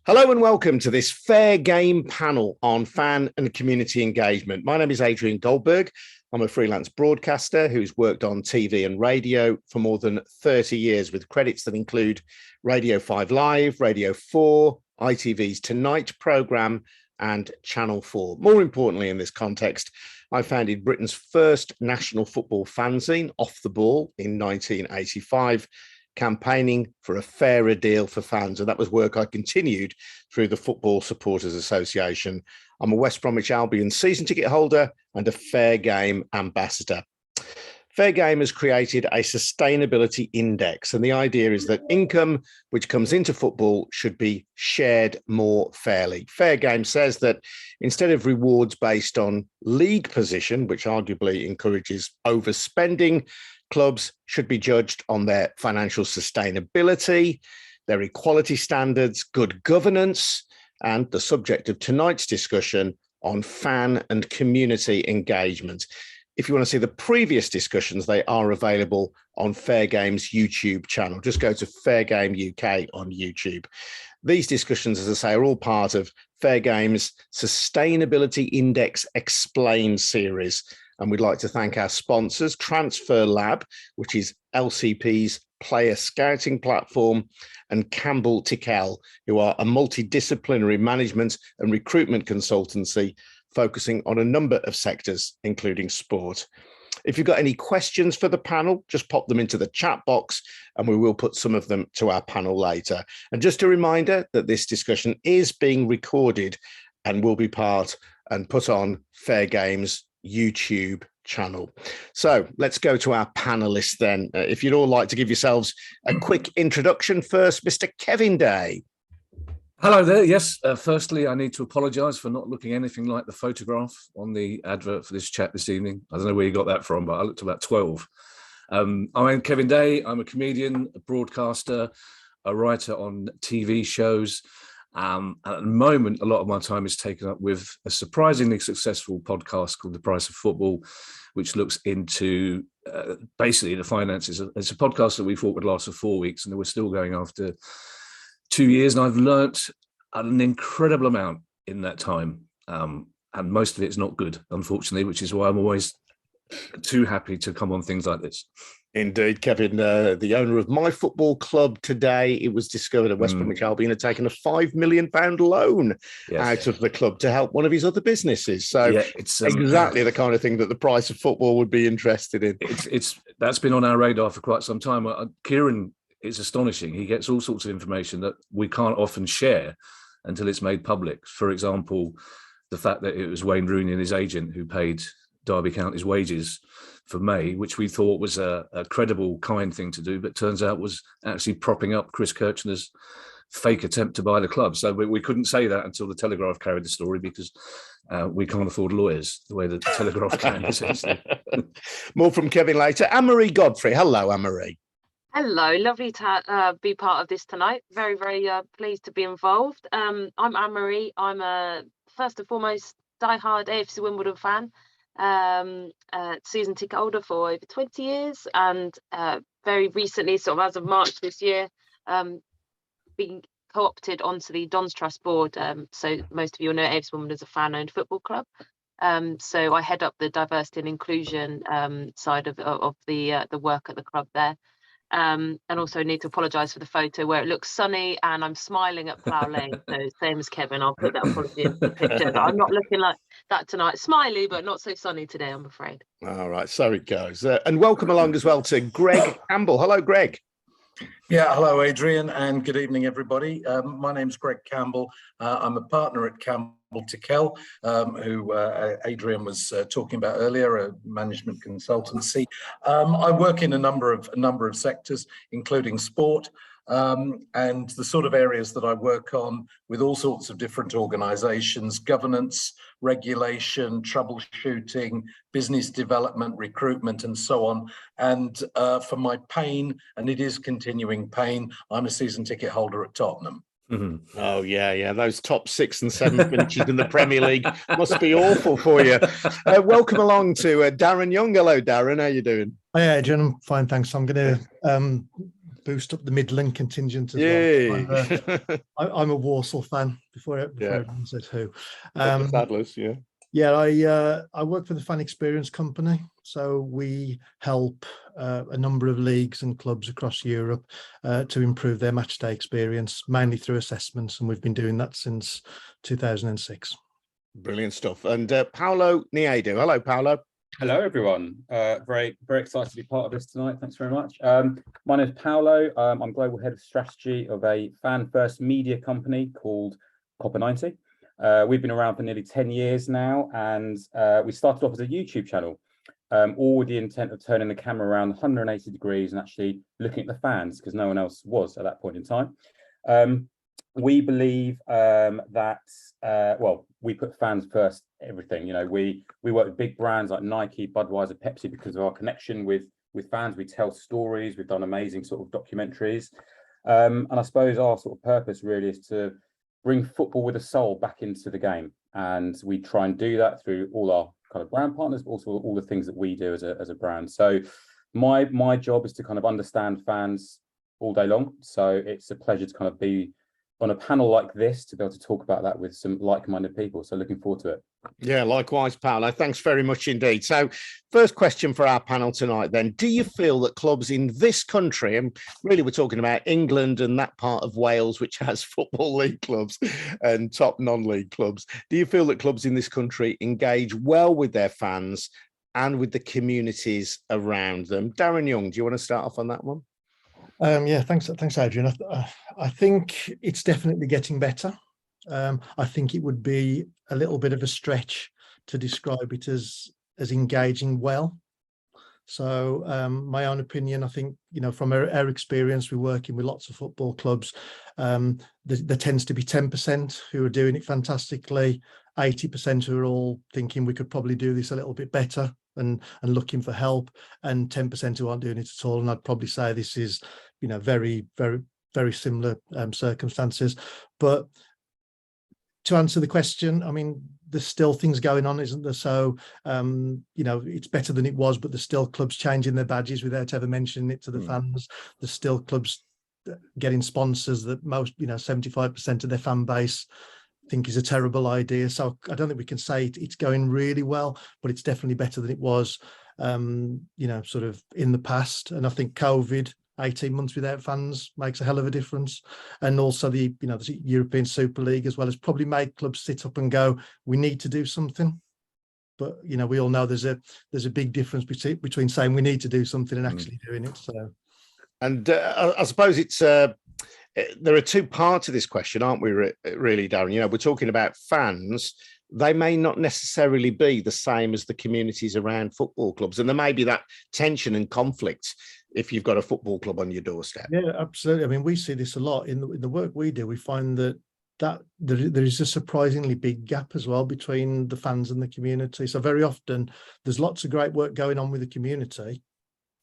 Hello and welcome to this Fair Game panel on fan and community engagement. My name is Adrian Goldberg. I'm a freelance broadcaster who's worked on TV and radio for more than 30 years with credits that include Radio 5 Live, Radio 4, ITV's Tonight programme and Channel 4. More importantly in this context, I founded Britain's first national football fanzine, Off the Ball, in 1985, campaigning for a fairer deal for fans. And that was work I continued through the Football Supporters Association. I'm a West Bromwich Albion season ticket holder and a Fair Game ambassador. Fair Game has created a sustainability index, and the idea is that income which comes into football should be shared more fairly. Fair Game says that instead of rewards based on league position, which arguably encourages overspending, clubs should be judged on their financial sustainability, their equality standards, good governance, and the subject of tonight's discussion on fan and community engagement. If you want to see the previous discussions, they are available on Fair Game's YouTube channel. Just go to Fair Game UK on YouTube. These discussions, as I say, are all part of Fair Game's Sustainability Index Explained series. And we'd like to thank our sponsors, Transfer Lab, which is LCP's player scouting platform, and Campbell Tickell, who are a multidisciplinary management and recruitment consultancy focusing on a number of sectors, including sport. If you've got any questions for the panel, just pop them into the chat box and we will put some of them to our panel later. And just a reminder that this discussion is being recorded and will be part and put on Fair Game's YouTube channel. So let's go to our panelists then. If you'd all like to give yourselves a quick introduction first, Mr. Kevin Day. Hello there. Yes, firstly, I need to apologise for not looking anything like the photograph on the advert for this chat this evening. I don't know where you got that from, but I looked about 12. I'm Kevin Day. I'm a comedian, a broadcaster, a writer on TV shows. At the moment, a lot of my time is taken up with a surprisingly successful podcast called The Price of Football, which looks into basically the finances. It's a podcast that we thought would last for 4 weeks, and we're still going after 2 years. And I've learnt an incredible amount in that time. And most of it is not good, unfortunately, which is why I'm always too happy to come on things like this. Indeed, Kevin, the owner of my football club today, it was discovered that West Bromwich Albion had taken a £5 million loan out of the club to help one of his other businesses. So it's exactly the kind of thing that the Price of Football would be interested in. That's been on our radar for quite some time. Kieran is astonishing. He gets all sorts of information that we can't often share until it's made public. For example, the fact that it was Wayne Rooney and his agent who paid Derby County's wages for May, which we thought was a credible, kind thing to do, but turns out was actually propping up Chris Kirchner's fake attempt to buy the club. So we couldn't say that until the Telegraph carried the story, because we can't afford lawyers the way the Telegraph can, essentially. More from Kevin later. Anne-Marie Godfrey. Hello, Anne-Marie. Hello, lovely to be part of this tonight. Very, very pleased to be involved. I'm Anne-Marie. I'm a first and foremost diehard AFC Wimbledon fan. Season ticket holder for over 20 years, and very recently, sort of as of March this year, being co-opted onto the Dons Trust board. So most of you know AFC Wimbledon is a fan-owned football club. So I head up the diversity and inclusion side of the work at the club there. And also need to apologise for the photo where it looks sunny and I'm smiling at Plough Lane. So same as Kevin, I'll put that apology in the picture. But I'm not looking like that tonight. Smiley, but not so sunny today, I'm afraid. All right, so it goes. And welcome along as well to Greg Campbell. Hello, Greg. Yeah, hello, Adrian, and good evening, everybody. My name's Greg Campbell. I'm a partner at Campbell Tickell, who Adrian was talking about earlier, a management consultancy. I work in a number of sectors, including sport, and the sort of areas that I work on with all sorts of different organisations: governance, regulation, troubleshooting, business development, recruitment, and so on. And for my pain, and it is continuing pain, I'm a season ticket holder at Tottenham. Mm-hmm. Oh, yeah. Those top 6 and 7 finishes in the Premier League must be awful for you. Welcome along to Darren Young. Hello, Darren. How you doing? Hi, Adrian. I'm fine, thanks. I'm going to boost up the Midland contingent as Yay. well. I'm a Walsall fan. Before everyone says who. Sadlers, yeah. Yeah, I work for the Fan Experience Company, so we help a number of leagues and clubs across Europe to improve their match day experience, mainly through assessments, and we've been doing that since 2006. Brilliant stuff. And Paolo Nieddu. Hello, Paolo. Hello, everyone. Very excited to be part of this tonight. Thanks very much. My name is Paolo. I'm Global Head of Strategy of a fan-first media company called Copper 90. We've been around for nearly 10 years now, and we started off as a YouTube channel, all with the intent of turning the camera around 180 degrees and actually looking at the fans, because no one else was at that point in time. We believe that, well, we put fans first, everything. You know, we work with big brands like Nike, Budweiser, Pepsi because of our connection with fans. We tell stories. We've done amazing sort of documentaries. And I suppose our sort of purpose really is to bring football with a soul back into the game. And we try and do that through all our kind of brand partners, but also all the things that we do as a brand. So my job is to kind of understand fans all day long. So it's a pleasure to kind of be on a panel like this to be able to talk about that with some like-minded people. So looking forward to it. Yeah, likewise, Paolo. Thanks very much indeed. So first question for our panel tonight then. Do you feel that clubs in this country, and really we're talking about England and that part of Wales which has football league clubs and top non-league clubs, do you feel that clubs in this country engage well with their fans and with the communities around them? Darren Young, do you want to start off on that one? Yeah, thanks, Adrian. I think it's definitely getting better. I think it would be a little bit of a stretch to describe it as engaging well. So my own opinion, I think, you know, from our experience, we're working with lots of football clubs. There tends to be 10% who are doing it fantastically, 80% who are all thinking we could probably do this a little bit better and looking for help, and 10% who aren't doing it at all. And I'd probably say this is, you know, very, very, very similar circumstances. But to answer the question, I mean, there's still things going on, isn't there? So, you know, it's better than it was, but there's still clubs changing their badges without ever mentioning it to the fans. There's still clubs getting sponsors that most, you know, 75% of their fan base think is a terrible idea. So I don't think we can say it's going really well, but it's definitely better than it was, you know, sort of in the past. And I think COVID, 18 months without fans makes a hell of a difference. And also the, you know, the European Super League as well has probably made clubs sit up and go, we need to do something. But, you know, we all know there's a big difference between saying we need to do something and actually doing it. So, and I suppose it's there are two parts of this question, aren't we, really, Darren? You know, we're talking about fans. They may not necessarily be the same as the communities around football clubs. And there may be that tension and conflict if you've got a football club on your doorstep. Yeah, absolutely. I mean, we see this a lot in the work we do. We find that there is a surprisingly big gap as well between the fans and the community. So very often there's lots of great work going on with the community.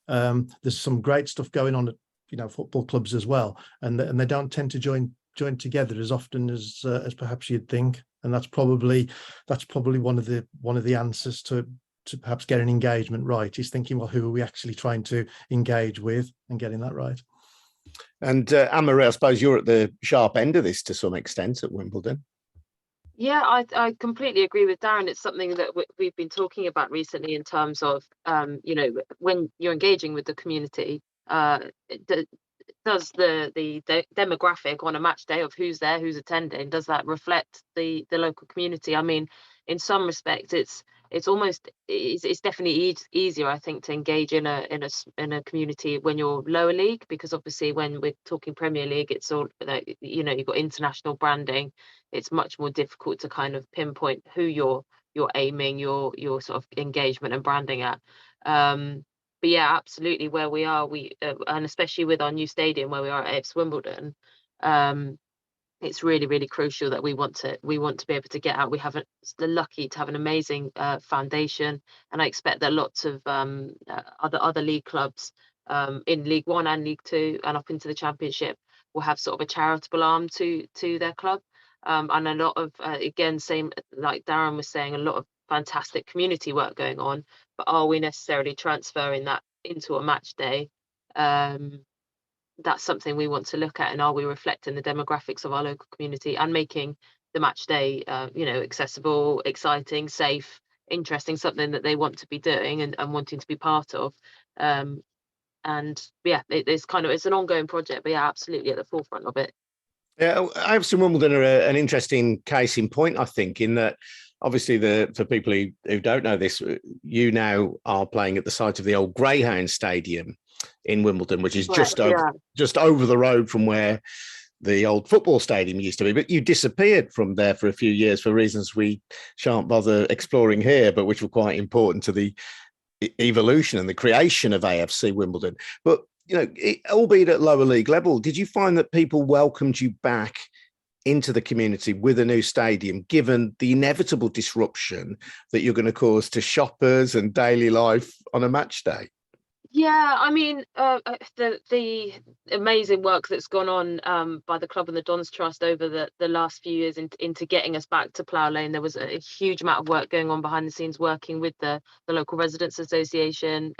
There's some great stuff going on at, you know, football clubs as well, and they don't tend to join together as often as perhaps you'd think. And that's probably one of the answers to perhaps getting engagement right, is thinking, well, who are we actually trying to engage with, and getting that right. And Anne-Marie, I suppose you're at the sharp end of this to some extent at Wimbledon. Yeah, I completely agree with Darren. It's something that we've been talking about recently in terms of, you know, when you're engaging with the community, does the demographic on a match day of who's there, who's attending, does that reflect the local community? I mean, in some respects, it's definitely easier, I think, to engage in a community when you're lower league, because obviously when we're talking Premier League, it's all, you know, you've got international branding. It's much more difficult to kind of pinpoint who you're aiming your sort of engagement and branding at. But yeah, absolutely, where we are, and especially with our new stadium where we are at AFC Wimbledon, it's really, really crucial that we want to be able to get out. We have the lucky to have an amazing foundation, and I expect that lots of other league clubs in League One and League Two and up into the Championship will have sort of a charitable arm to their club, and a lot of again, same like Darren was saying, a lot of fantastic community work going on. But are we necessarily transferring that into a match day? that's something we want to look at, and are we reflecting the demographics of our local community and making the match day accessible, exciting, safe, interesting, something that they want to be doing and wanting to be part of. And yeah, it's an ongoing project, but yeah, absolutely at the forefront of it. Yeah, AFC Wimbledon are an interesting case in point, I think, in that obviously for people who don't know this, you now are playing at the site of the old Greyhound Stadium in Wimbledon, which is just over the road from where the old football stadium used to be. But you disappeared from there for a few years for reasons we shan't bother exploring here, but which were quite important to the evolution and the creation of AFC Wimbledon. But albeit at lower league level, did you find that people welcomed you back into the community with a new stadium, given the inevitable disruption that you're going to cause to shoppers and daily life on a match day? Yeah, I mean, the amazing work that's gone on by the club and the Dons Trust over the last few years into getting us back to Plough Lane. There was a huge amount of work going on behind the scenes, working with the local residents association.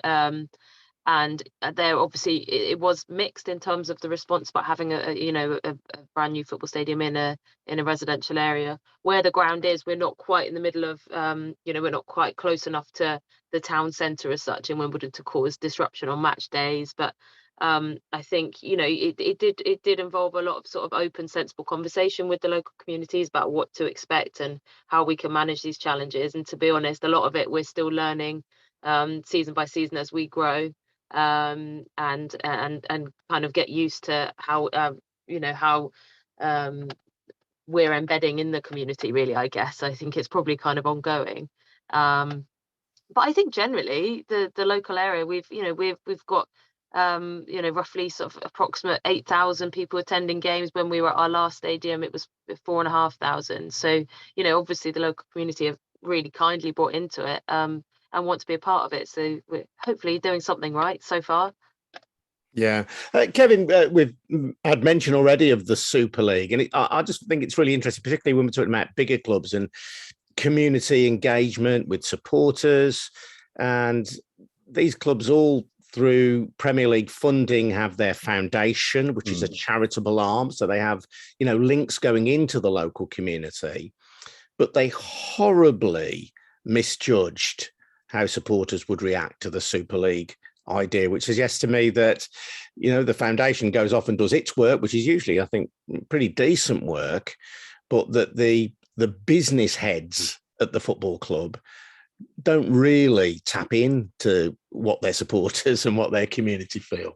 And there, obviously, it was mixed in terms of the response about having a brand new football stadium in a residential area. Where the ground is, we're not quite in the middle of, we're not quite close enough to the town centre as such in Wimbledon to cause disruption on match days. But I think it did involve a lot of sort of open, sensible conversation with the local communities about what to expect and how we can manage these challenges. And to be honest, a lot of it we're still learning season by season as we grow. And kind of get used to how we're embedding in the community, really. I guess I think it's probably kind of ongoing, but I think generally the local area we've got roughly sort of approximate 8,000 people attending games. When we were at our last stadium, it was 4,500. So obviously the local community have really kindly brought into it and want to be a part of it. So we're hopefully doing something right so far. Yeah. Kevin, we've had mention already of the Super League, and I just think it's really interesting, particularly when we're talking about bigger clubs and community engagement with supporters. And these clubs all through Premier League funding have their foundation, which is a charitable arm. So they have, links going into the local community, but they horribly misjudged how supporters would react to the Super League idea, which suggests to me that, the foundation goes off and does its work, which is usually, I think, pretty decent work, but that the business heads at the football club don't really tap into what their supporters and what their community feel.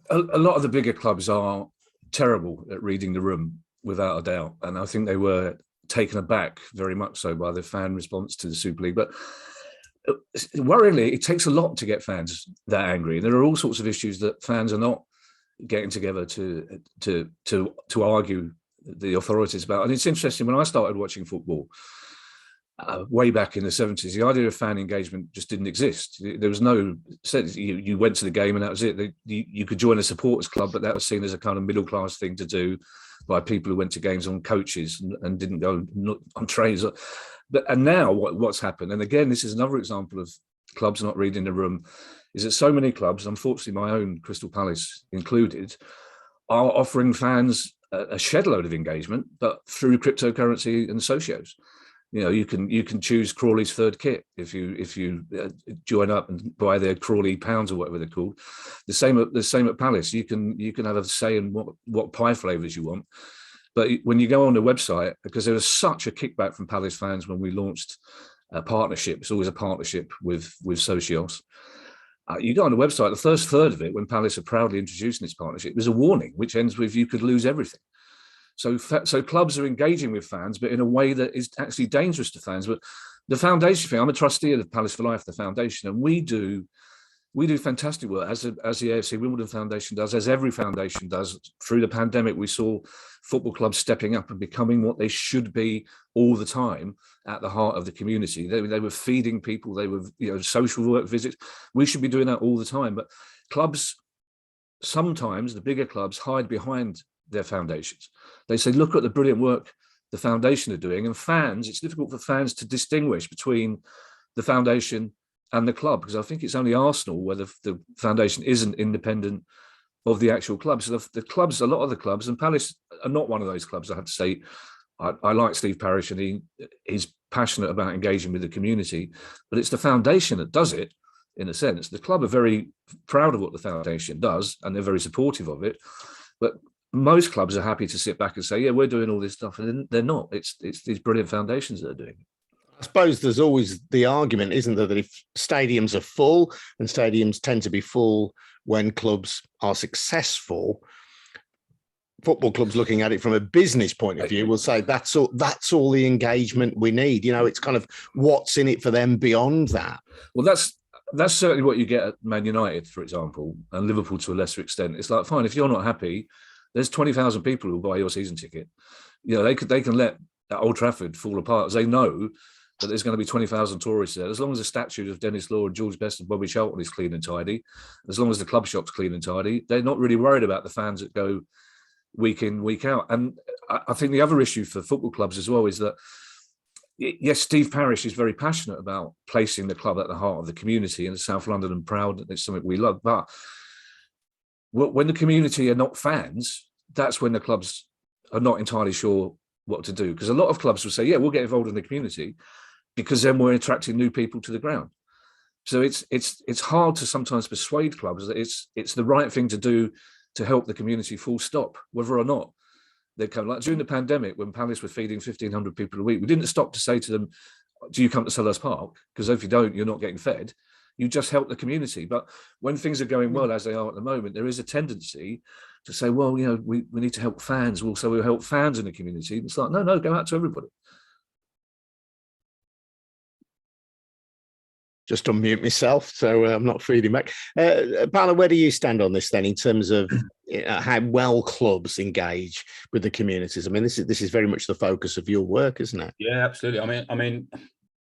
A lot of the bigger clubs are terrible at reading the room, without a doubt. And I think they were taken aback very much so by the fan response to the Super League. But worryingly, it takes a lot to get fans that angry. There are all sorts of issues that fans are not getting together to argue the authorities about. And it's interesting, when I started watching football way back in the 70s, the idea of fan engagement just didn't exist. There was no sense. You went to the game and that was it. You could join a supporters club, but that was seen as a kind of middle class thing to do by people who went to games on coaches and didn't go on trains. And now what's happened, and again, this is another example of clubs not reading the room, is that so many clubs, unfortunately my own Crystal Palace included, are offering fans a shed load of engagement, but through cryptocurrency and socios. You can choose Crawley's third kit if you join up and buy their Crawley pounds or whatever they're called. The same at Palace. You can have a say in what pie flavors you want. But when you go on the website, because there was such a kickback from Palace fans when we launched a partnership, it's always a partnership with Socios. You go on the website, the first third of it, when Palace are proudly introducing this partnership, was a warning, which ends with you could lose everything. So clubs are engaging with fans, but in a way that is actually dangerous to fans. But the foundation thing, I'm a trustee of the Palace for Life, the foundation, and we do fantastic work, as the AFC Wimbledon Foundation does, as every foundation does. Through the pandemic, we saw football clubs stepping up and becoming what they should be all the time, at the heart of the community. They were feeding people, they were social work visits. We should be doing that all the time. But clubs, sometimes the bigger clubs, hide behind their foundations. They say, look at the brilliant work the foundation are doing. And fans, it's difficult for fans to distinguish between the foundation and the club, because I think it's only Arsenal where the foundation isn't independent of the actual clubs. So the clubs, a lot of the clubs, and Palace are not one of those clubs, I have to say. I like Steve Parish, and he's passionate about engaging with the community, but it's the foundation that does it, in a sense. The club are very proud of what the foundation does, and they're very supportive of it. But most clubs are happy to sit back and say, yeah, we're doing all this stuff, and they're not. It's these brilliant foundations that are doing it. I suppose there's always the argument, isn't there, that if stadiums are full, and stadiums tend to be full when clubs are successful, football clubs looking at it from a business point of view will say that's all the engagement we need. You know, it's kind of what's in it for them beyond that. Well, that's certainly what you get at Man United, for example, and Liverpool to a lesser extent. It's like, fine, if you're not happy, there's 20,000 people who will buy your season ticket. You know, they can let Old Trafford fall apart, as they know that there's going to be 20,000 tourists there. As long as the statue of Dennis Law and George Best and Bobby Charlton is clean and tidy, as long as the club shop's clean and tidy, they're not really worried about the fans that go week in, week out. And I think the other issue for football clubs as well is that, yes, Steve Parish is very passionate about placing the club at the heart of the community, and South London and proud that it's something we love. But when the community are not fans, that's when the clubs are not entirely sure what to do. Because a lot of clubs will say, yeah, we'll get involved in the community, because then we're attracting new people to the ground. So it's hard to sometimes persuade clubs that it's the right thing to do to help the community, full stop, whether or not they come. Like during the pandemic, when Palace were feeding 1,500 people a week, we didn't stop to say to them, do you come to Sellers Park? Because if you don't, you're not getting fed. You just help the community. But when things are going well, as they are at the moment, there is a tendency to say, well, you know, we need to help fans. So we'll help fans in the community. And it's like, no, go out to everybody. Just unmute myself, so I'm not feeding back. Paolo, where do you stand on this then, in terms of how well clubs engage with the communities? I mean, this is very much the focus of your work, isn't it? Yeah, absolutely. I mean,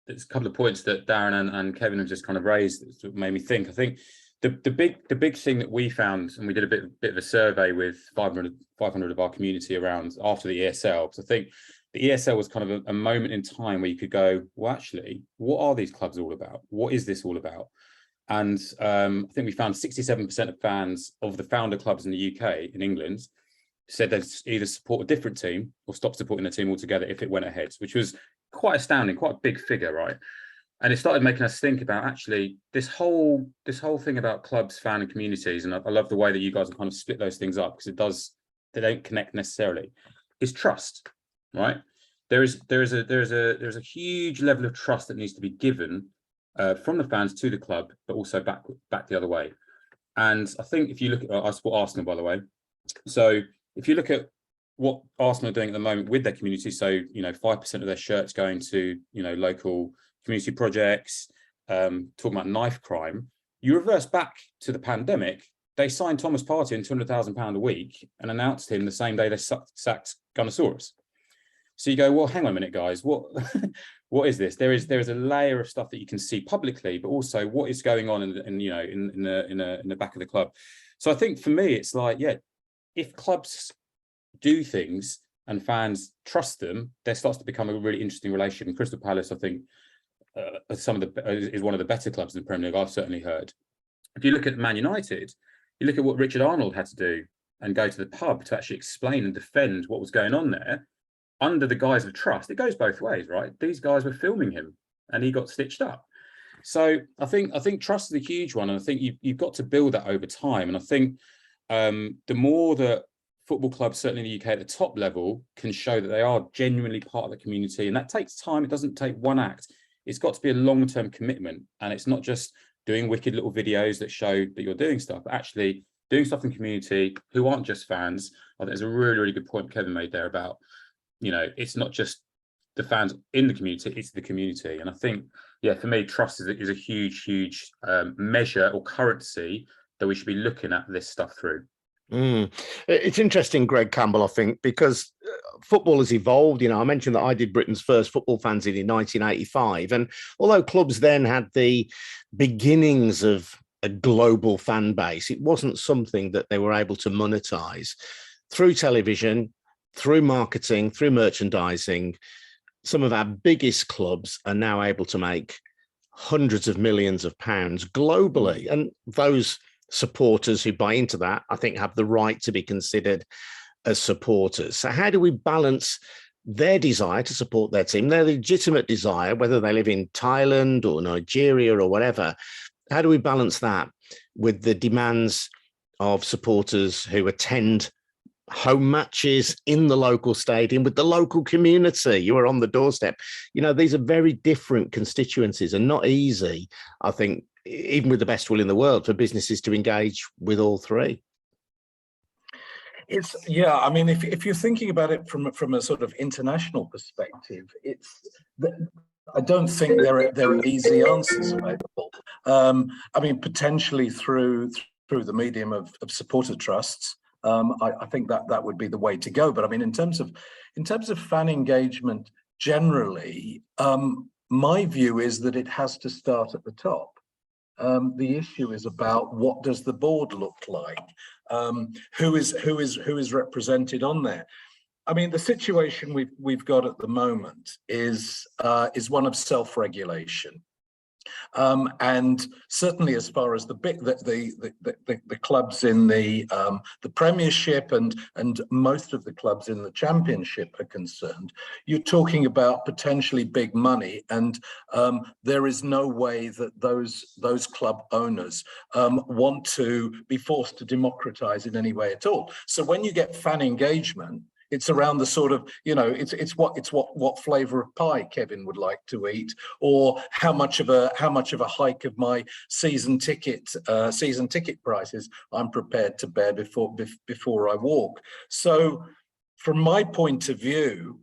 there's a couple of points that Darren and Kevin have just kind of raised that made me think. I think the big thing that we found, and we did a bit of a survey with 500 of our community around after the ESL. So I think the ESL was kind of a moment in time where you could go, well, actually, what are these clubs all about? What is this all about? And I think we found 67% of fans of the founder clubs in the UK, in England, said they'd either support a different team or stop supporting the team altogether if it went ahead, which was quite astounding, quite a big figure, right? And it started making us think about actually this whole thing about clubs, fan and communities. And I love the way that you guys have kind of split those things up, because they don't connect necessarily, is trust. Right, there is a huge level of trust that needs to be given from the fans to the club, but also back the other way. And I think if you look at, I support Arsenal, by the way. So if you look at what Arsenal are doing at the moment with their community, so 5% of their shirts going to local community projects, talking about knife crime. You reverse back to the pandemic, they signed Thomas Partey on £200,000 a week and announced him the same day they sacked Gunnosaurus. So you go, well, hang on a minute, guys. What is this? There is a layer of stuff that you can see publicly, but also what is going on in the back of the club. So I think for me, it's like, yeah, if clubs do things and fans trust them, there starts to become a really interesting relationship. And Crystal Palace, I think, is one of the better clubs in the Premier League. I've certainly heard. If you look at Man United, you look at what Richard Arnold had to do and go to the pub to actually explain and defend what was going on there. Under the guise of trust, it goes both ways, right? These guys were filming him and he got stitched up. So I think trust is a huge one. And I think you've got to build that over time. And I think the more that football clubs, certainly in the UK at the top level, can show that they are genuinely part of the community, and that takes time. It doesn't take one act. It's got to be a long-term commitment. And it's not just doing wicked little videos that show that you're doing stuff, but actually doing stuff in the community who aren't just fans. I think there's a really, really good point Kevin made there about, it's not just the fans in the community, it's the community. And I think, yeah, for me, trust is a huge, huge measure or currency that we should be looking at this stuff through. It's interesting, Greg Campbell, I think, because football has evolved. I mentioned that I did Britain's first football fanzine in 1985. And although clubs then had the beginnings of a global fan base, it wasn't something that they were able to monetize through television, through marketing, through merchandising. Some of our biggest clubs are now able to make hundreds of millions of pounds globally. And those supporters who buy into that, I think, have the right to be considered as supporters. So how do we balance their desire to support their team, their legitimate desire, whether they live in Thailand or Nigeria or whatever? How do we balance that with the demands of supporters who attend home matches in the local stadium with the local community? You are on the doorstep. You know, these are very different constituencies and not easy, I think, even with the best will in the world, for businesses to engage with all three. Yeah, I mean, if you're thinking about it from a sort of international perspective, I don't think there are easy answers available. I mean, potentially through the medium of supporter trusts, I think that would be the way to go. But I mean, in terms of fan engagement generally, my view is that it has to start at the top. The issue is about what does the board look like? Who is represented on there? I mean, the situation we've got at the moment is one of self-regulation. And certainly, as far as the clubs in the Premiership and most of the clubs in the Championship are concerned, you're talking about potentially big money, and there is no way that those club owners want to be forced to democratize in any way at all. So when you get fan engagement, it's around the sort of, you know, it's what flavor of pie Kevin would like to eat, or how much of a hike of my season ticket prices I'm prepared to bear before I walk. So, from my point of view,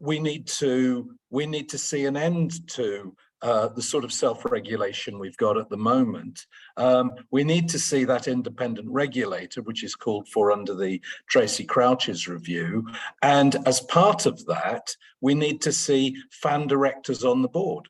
we need to see an end to the sort of self-regulation we've got at the moment. We need to see that independent regulator, which is called for under the Tracy Crouch's review. And as part of that, we need to see fan directors on the board.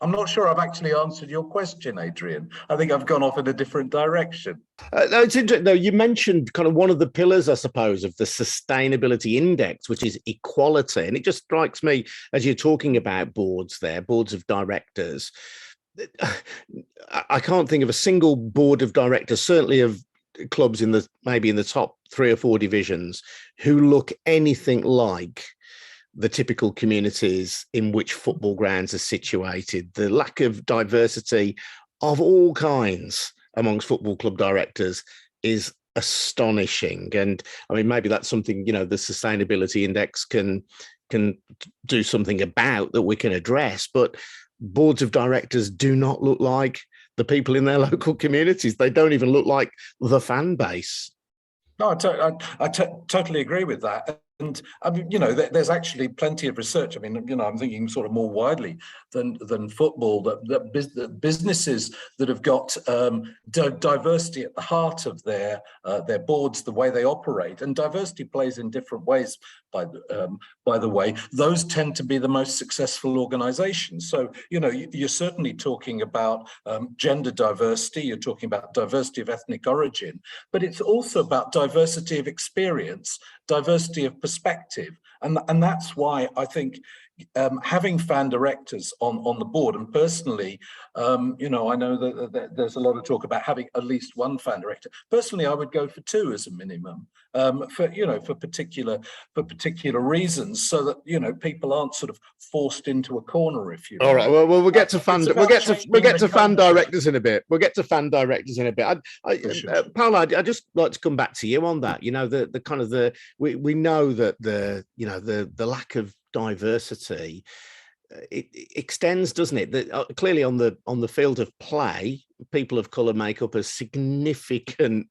I'm not sure I've actually answered your question, Adrian. I think I've gone off in a different direction. No, it's interesting, though. You mentioned kind of one of the pillars, I suppose, of the sustainability index, which is equality. And it just strikes me, as you're talking about boards there, boards of directors, I can't think of a single board of directors, certainly of clubs maybe in the top 3 or 4 divisions, who look anything like the typical communities in which football grounds are situated. The lack of diversity of all kinds amongst football club directors is astonishing. And I mean, maybe that's something, you know, the sustainability index can do something about, that we can address. But boards of directors do not look like the people in their local communities. They don't even look like the fan base. No, I totally agree with that. And I mean, you know, there's actually plenty of research. I mean, you know, I'm thinking sort of more widely than football, that businesses that have got diversity at the heart of their boards, the way they operate, and diversity plays in different ways. By the way, those tend to be the most successful organizations. So, you know, you're certainly talking about gender diversity, you're talking about diversity of ethnic origin, but it's also about diversity of experience, diversity of perspective. And that's why I think having fan directors on the board, and personally, you know, I know that there's a lot of talk about having at least one fan director. Personally, I would go for 2 as a minimum, for particular reasons, so that, you know, people aren't sort of forced into a corner, if you like. All right. Well, we'll get to fan directors in a bit. We'll get to fan directors in a bit. Paolo, I'd just like to come back to you on that. You know, the kind of we know that the lack of diversity, it extends, doesn't it? That clearly on the field of play, people of colour make up a significant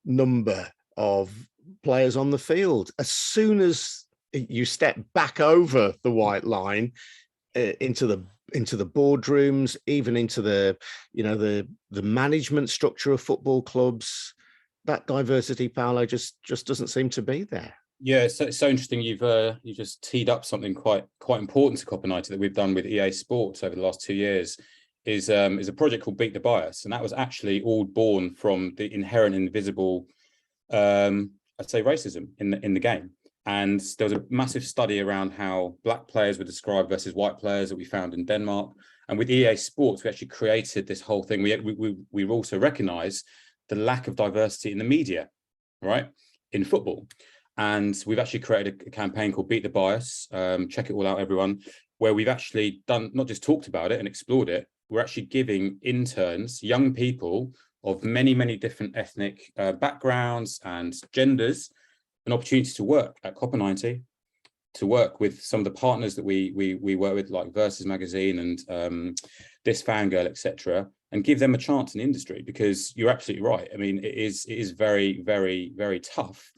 number of players on the field. As soon as you step back over the white line into the boardrooms, even into the management structure of football clubs, that diversity, Paolo, just doesn't seem to be there. Yeah, so it's so interesting. You've just teed up something quite important to COP90 that we've done with EA Sports over the last 2 years. Is a project called Beat the Bias, and that was actually all born from the inherent invisible, I'd say, racism in the game. And there was a massive study around how black players were described versus white players that we found in Denmark. And with EA Sports, we actually created this whole thing. We also recognized the lack of diversity in the media, right, in football. And we've actually created a campaign called Beat the Bias. Check it all out, everyone, where we've actually not just talked about it and explored it, we're actually giving interns, young people of many, many different ethnic backgrounds and genders, an opportunity to work at Copper90, to work with some of the partners that we work with, like Versus Magazine and This Fangirl, etc., and give them a chance in the industry, because you're absolutely right. I mean, it is very, very, very tough,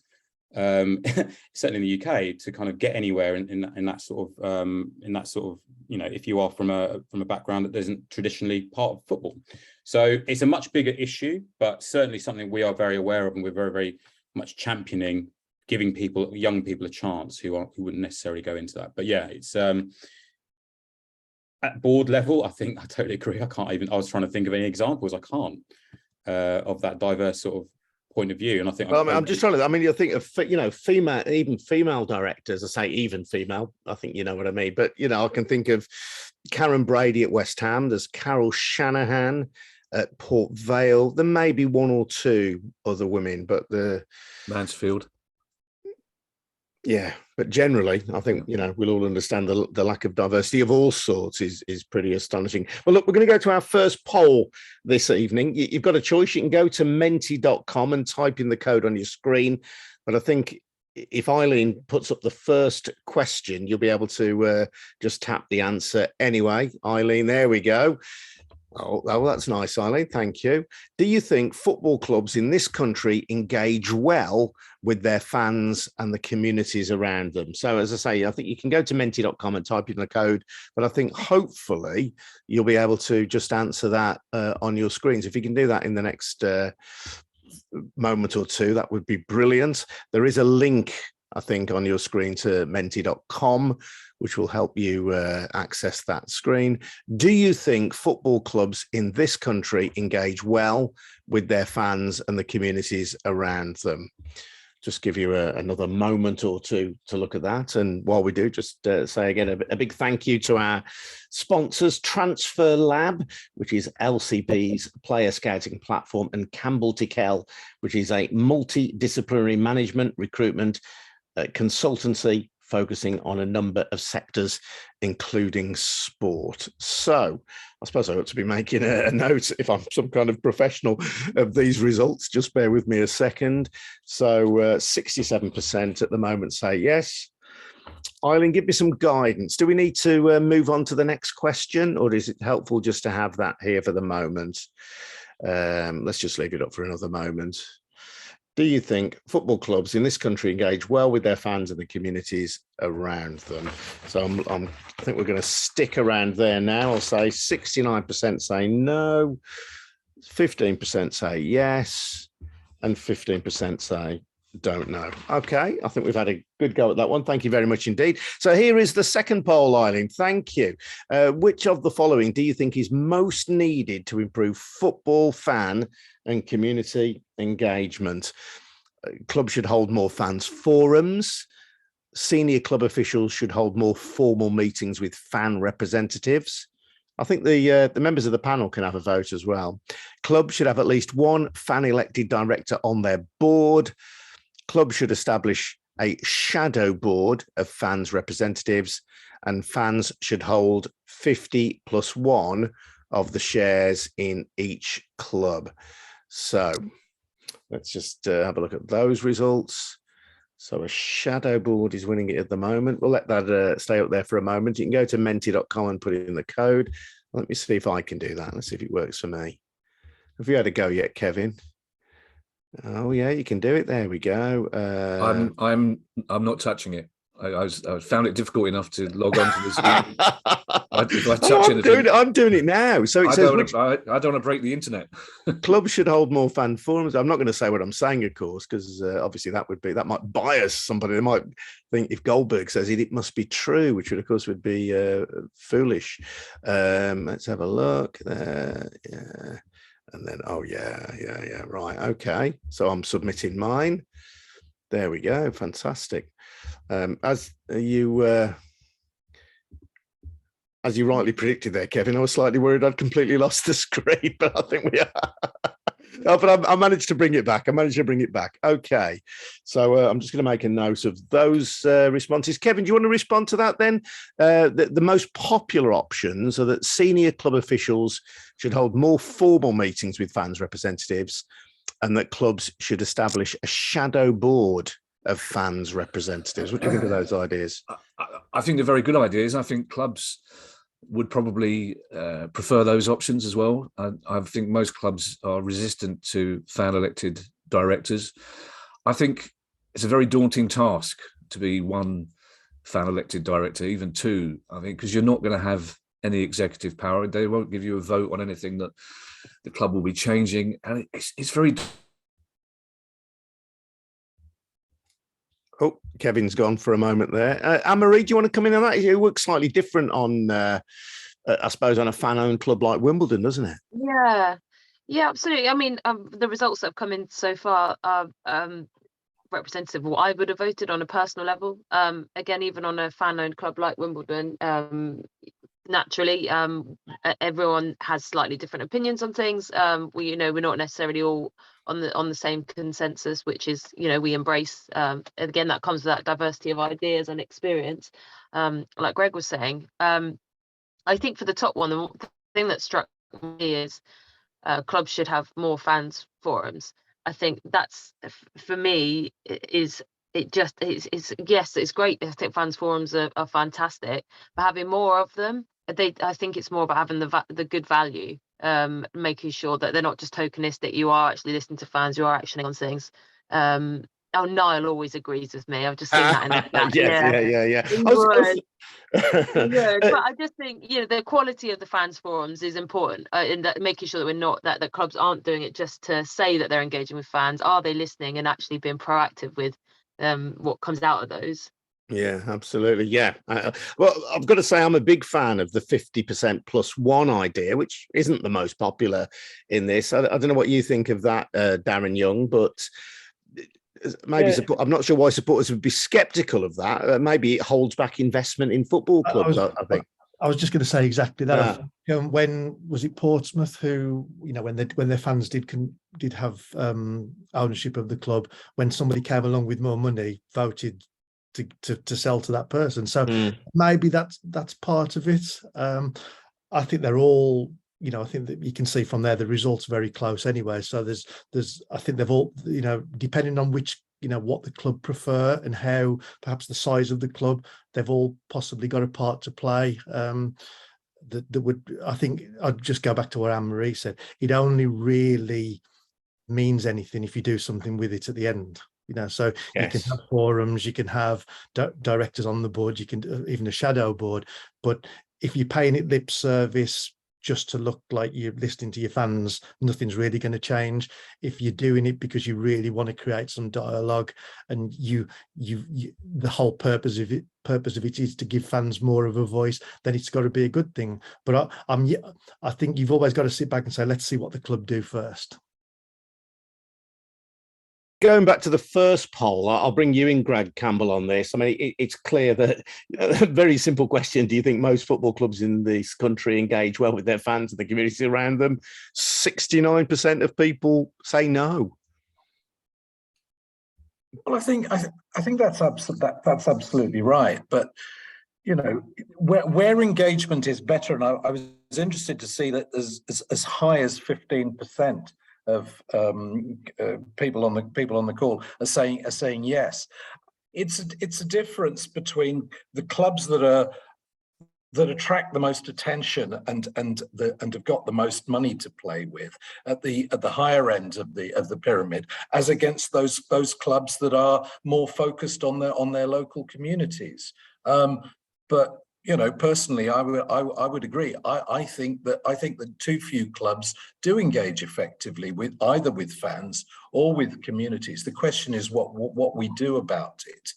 certainly in the UK, to kind of get anywhere in that sort of you know, if you are from a background that isn't traditionally part of football. So it's a much bigger issue, but certainly something we are very aware of, and we're very, very much championing, giving young people a chance who wouldn't necessarily go into that. But yeah, it's at board level, I totally agree. I was trying to think of any examples. I can't of that diverse sort of point of view. And I think, well, I'm just trying to, I mean, you think of, you know, even female directors, I say even female, I think you know what I mean. But, you know, I can think of Karen Brady at West Ham. There's Carol Shanahan at Port Vale. There may be one or two other women, but the Mansfield. Yeah, but generally, I think, you know, we'll all understand the lack of diversity of all sorts is pretty astonishing. Well, look, we're going to go to our first poll this evening. You've got a choice. You can go to menti.com and type in the code on your screen. But I think if Eileen puts up the first question, you'll be able to just tap the answer anyway. Eileen, there we go. Oh, that's nice, Eileen. Thank you. Do you think football clubs in this country engage well with their fans and the communities around them? So, as I say, I think you can go to menti.com and type in the code, but I think hopefully you'll be able to just answer that on your screens. If you can do that in the next moment or two, that would be brilliant. There is a link, I think, on your screen to menti.com, which will help you access that screen. Do you think football clubs in this country engage well with their fans and the communities around them? Just give you another moment or two to look at that. And while we do, just say again, a big thank you to our sponsors, Transfer Lab, which is LCP's player scouting platform, and Campbell Tickell, which is a multidisciplinary management, recruitment, consultancy focusing on a number of sectors, including sport. So I suppose I ought to be making a note if I'm some kind of professional of these results. Just bear with me a second. So 67% at the moment say yes. Eileen, give me some guidance. Do we need to move on to the next question, or is it helpful just to have that here for the moment? Let's just leave it up for another moment. Do you think football clubs in this country engage well with their fans and the communities around them? So I think we're going to stick around there now. I'll say 69% say no, 15% say yes, and 15% say don't know. Okay, I think we've had a good go at that one. Thank you very much indeed. So here is the second poll, Eileen. Thank you. Which of the following do you think is most needed to improve football fan and community engagement? Clubs should hold more fans forums. Senior club officials should hold more formal meetings with fan representatives. I think the members of the panel can have a vote as well. Clubs should have at least one fan elected director on their board. Clubs should establish a shadow board of fans representatives, and fans should hold 50+1 of the shares in each club. So let's just have a look at those results. So a shadow board is winning it at the moment. We'll let that stay up there for a moment. You can go to menti.com and put in the code. Let me see if I can do that. Let's see if it works for me. Have you had a go yet, Kevin? Oh yeah, you can do it. There we go. I'm not touching it. I found it difficult enough to log on to this. I'm doing it now. So it says I don't want to break the internet. Clubs should hold more fan forums. I'm not going to say what I'm saying, of course, because obviously that might bias somebody. They might think if Goldberg says it, it must be true, which would, of course, would be foolish. Let's have a look there. Yeah. And then, oh yeah, right, okay. So I'm submitting mine. There we go. Fantastic. As you rightly predicted there, Kevin, I was slightly worried I'd completely lost the screen, but I think we are. No, but I managed to bring it back. Okay. So I'm just going to make a note of those responses. Kevin, do you want to respond to that then? The most popular options are that senior club officials should hold more formal meetings with fans' representatives, and that clubs should establish a shadow board of fans' representatives. What do you think of those ideas? I think they're very good ideas. I think clubs would probably prefer those options as well. I think most clubs are resistant to fan-elected directors. I think it's a very daunting task to be one fan-elected director, even two, I think, because you're not going to have any executive power. They won't give you a vote on anything that the club will be changing. And it's very... Oh, Kevin's gone for a moment there. Anne-Marie, do you want to come in on that? It works slightly different on, I suppose, on a fan-owned club like Wimbledon, doesn't it? Yeah, absolutely. I mean, the results that have come in so far are representative of what I would have voted on a personal level. Again, even on a fan-owned club like Wimbledon, naturally, everyone has slightly different opinions on things. We're not necessarily all on the same consensus, which is, we embrace. Again, that comes with that diversity of ideas and experience. Like Greg was saying, I think for the top one, the thing that struck me is clubs should have more fans forums. I think that's, for me, yes, it's great. I think fans forums are fantastic, but having more of them, I think it's more about having the good value, making sure that they're not just tokenistic. You are actually listening to fans, you are actioning on things. Niall always agrees with me. I've just seen that in the chat. Yeah. He would. But I just think, the quality of the fans forums is important in that, making sure that we're not that clubs aren't doing it just to say that they're engaging with fans. Are they listening and actually being proactive with what comes out of those? Yeah, absolutely. Yeah. Well, I've got to say, I'm a big fan of the 50% plus one idea, which isn't the most popular in this. I don't know what you think of that, Darren Young, but maybe I'm not sure why supporters would be skeptical of that. Maybe it holds back investment in football clubs, I think. I was just going to say exactly that. When was it Portsmouth who, when their fans did have ownership of the club, when somebody came along with more money, voted to sell to that person. So maybe that's part of it. I think they're all, I think that you can see from there the results are very close anyway. So I think they've all, depending on which, what the club prefer and how perhaps the size of the club, they've all possibly got a part to play. That would, I think, I'd just go back to what Anne-Marie said. It only really means anything if you do something with it at the end. So yes. You can have forums, you can have directors on the board, you can even a shadow board. But if you're paying it lip service just to look like you're listening to your fans, nothing's really going to change. If you're doing it because you really want to create some dialogue, and the whole purpose of it is to give fans more of a voice, then it's got to be a good thing. But I think you've always got to sit back and say, let's see what the club do first. Going back to the first poll, I'll bring you in, Greg Campbell, on this. I mean, it's clear that, a very simple question, do you think most football clubs in this country engage well with their fans and the community around them? 69% of people say no. Well, I think that's absolutely right. But, where engagement is better, and I was interested to see that as high as 15% of people on the call are saying yes. It's a difference between the clubs that attract the most attention and have got the most money to play with at the higher end of the pyramid, as against those clubs that are more focused on their local communities. But personally, I would agree. I think that too few clubs do engage effectively with either with fans or with communities. The question is what we do about it,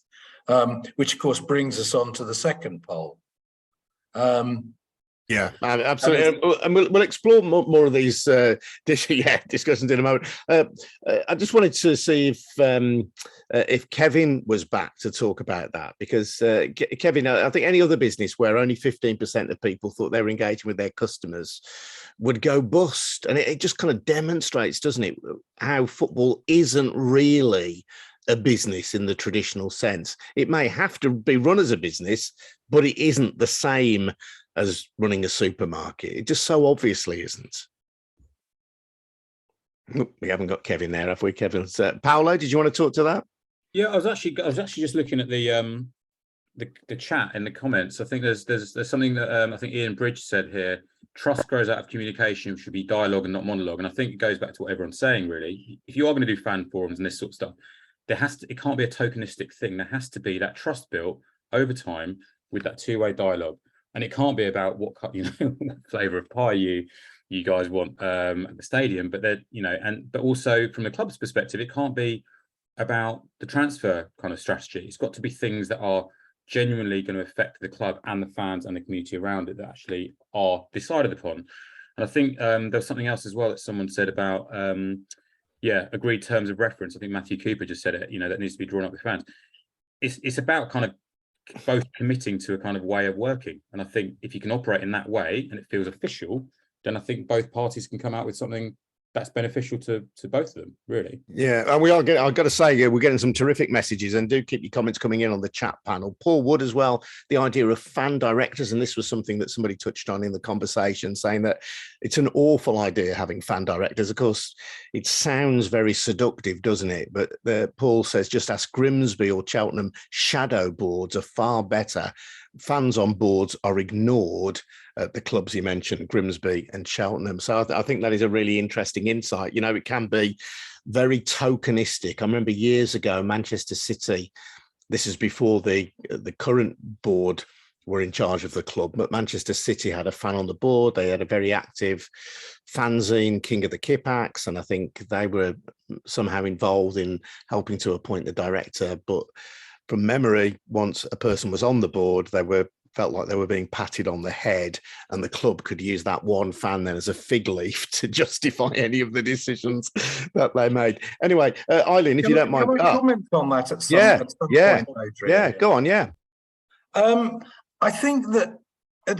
which of course brings us on to the second poll. Yeah, absolutely. And we'll explore more of these discussions in a moment. I just wanted to see if Kevin was back to talk about that, because Kevin, I think any other business where only 15% of people thought they were engaging with their customers would go bust. And it just kind of demonstrates, doesn't it, how football isn't really a business in the traditional sense. It may have to be run as a business, but it isn't the same as running a supermarket. It just so obviously isn't. We haven't got Kevin there, have we, Kevin? Paolo, did you want to talk to that? Yeah, I was actually just looking at the chat in the comments. I think there's something that I think Ian Bridge said here. Trust grows out of communication, should be dialogue and not monologue. And I think it goes back to what everyone's saying, really. If you are going to do fan forums and this sort of stuff, it can't be a tokenistic thing. There has to be that trust built over time with that two-way dialogue. And it can't be about what flavour of pie you guys want at the stadium, but but also from the club's perspective, it can't be about the transfer kind of strategy. It's got to be things that are genuinely going to affect the club and the fans and the community around it that actually are decided upon. And I think there was something else as well that someone said about agreed terms of reference. I think Matthew Cooper just said it. That needs to be drawn up with fans. It's about kind of both committing to a kind of way of working. And I think if you can operate in that way and it feels official, then I think both parties can come out with something that's beneficial to both of them, really. Yeah, and I've got to say, we're getting some terrific messages, and do keep your comments coming in on the chat panel. Paul Wood as well, the idea of fan directors, and this was something that somebody touched on in the conversation, saying that it's an awful idea having fan directors. Of course, it sounds very seductive, doesn't it? But Paul says, just ask Grimsby or Cheltenham, shadow boards are far better. Fans on boards are ignored at the clubs he mentioned, Grimsby and Cheltenham. So I think that is a really interesting insight. It can be very tokenistic. I remember years ago, Manchester City, this is before the current board were in charge of the club, but Manchester City had a fan on the board. They had a very active fanzine, King of the Kippax, and I think they were somehow involved in helping to appoint the director. But from memory, once a person was on the board, felt like they were being patted on the head, and the club could use that one fan then as a fig leaf to justify any of the decisions that they made. Anyway, Eileen, if you don't mind. Can I comment on that at some point, Adrian? Yeah, go on, yeah. I think that,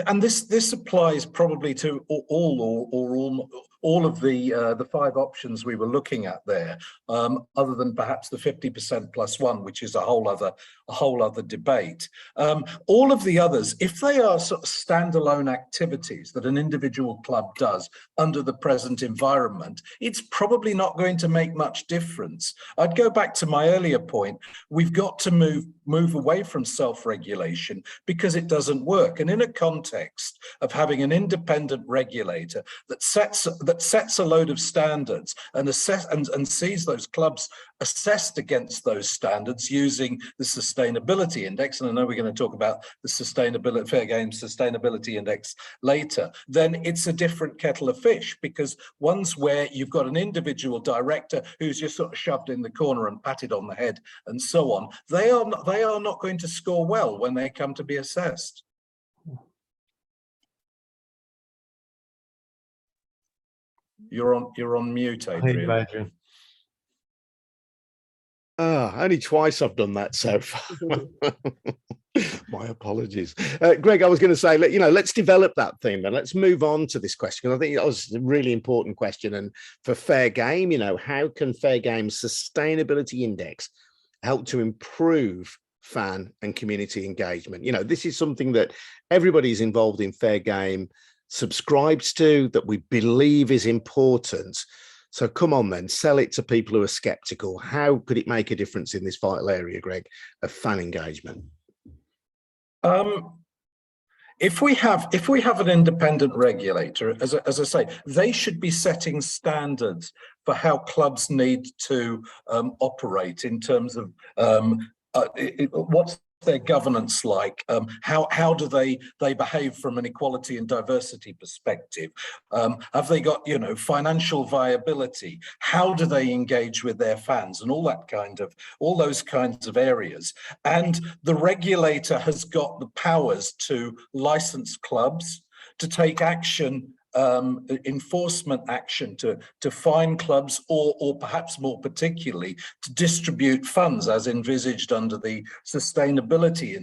and this applies probably to all of the 5 options we were looking at there, other than perhaps the 50% plus one, which is a whole other debate. All of the others, if they are sort of standalone activities that an individual club does under the present environment, it's probably not going to make much difference. I'd go back to my earlier point. We've got to move away from self-regulation because it doesn't work. And in a context of having an independent regulator that sets a load of standards and sees those clubs assessed against those standards using the sustainability index, and I know we're going to talk about the Fair Game Sustainability Index later, then it's a different kettle of fish, because one's where you've got an individual director who's just sort of shoved in the corner and patted on the head and so on. They are not going to score well when they come to be assessed. You're on mute, Adrian. Only twice I've done that so far. My apologies. Greg, I was going to say, let's develop that theme then. Let's move on to this question, because I think that was a really important question. And for Fair Game, how can Fair Game's Sustainability Index help to improve fan and community engagement? This is something that everybody's involved in Fair Game subscribes to, that we believe is important. So come on then, sell it to people who are skeptical. How could it make a difference in this vital area, Greg, of fan engagement? If we have an independent regulator, as I say, they should be setting standards for how clubs need to operate in terms of what's their governance like, how do they behave from an equality and diversity perspective, have they got financial viability, how do they engage with their fans, and all those kinds of areas. And the regulator has got the powers to license clubs, to take action, enforcement action to fine clubs, or perhaps more particularly to distribute funds as envisaged under the sustainability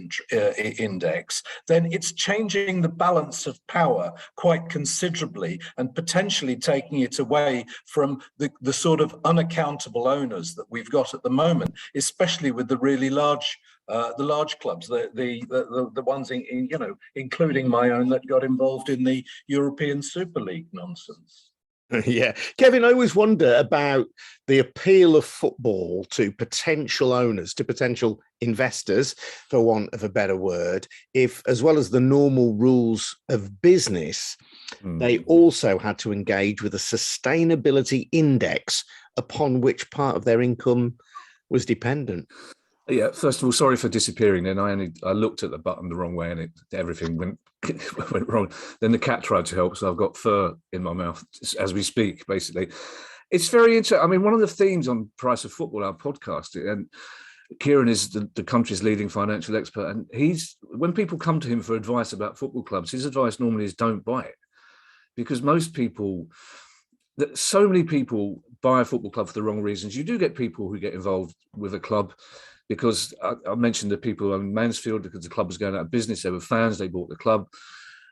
index, then it's changing the balance of power quite considerably and potentially taking it away from the sort of unaccountable owners that we've got at the moment, especially with the really large clubs, the ones including my own that got involved in the European Super League nonsense. Yeah, Kevin, I always wonder about the appeal of football to potential owners, to potential investors, for want of a better word, if, as well as the normal rules of business, they also had to engage with a sustainability index upon which part of their income was dependent. Yeah, first of all, sorry for disappearing. Then I looked at the button the wrong way and everything went wrong. Then the cat tried to help, so I've got fur in my mouth as we speak, basically. It's very interesting. I mean, one of the themes on Price of Football, our podcast, and Kieran is the country's leading financial expert, and when people come to him for advice about football clubs, his advice normally is don't buy it. Because so many people buy a football club for the wrong reasons. You do get people who get involved with a club because I mentioned the people in Mansfield, because the club was going out of business. They were fans, they bought the club,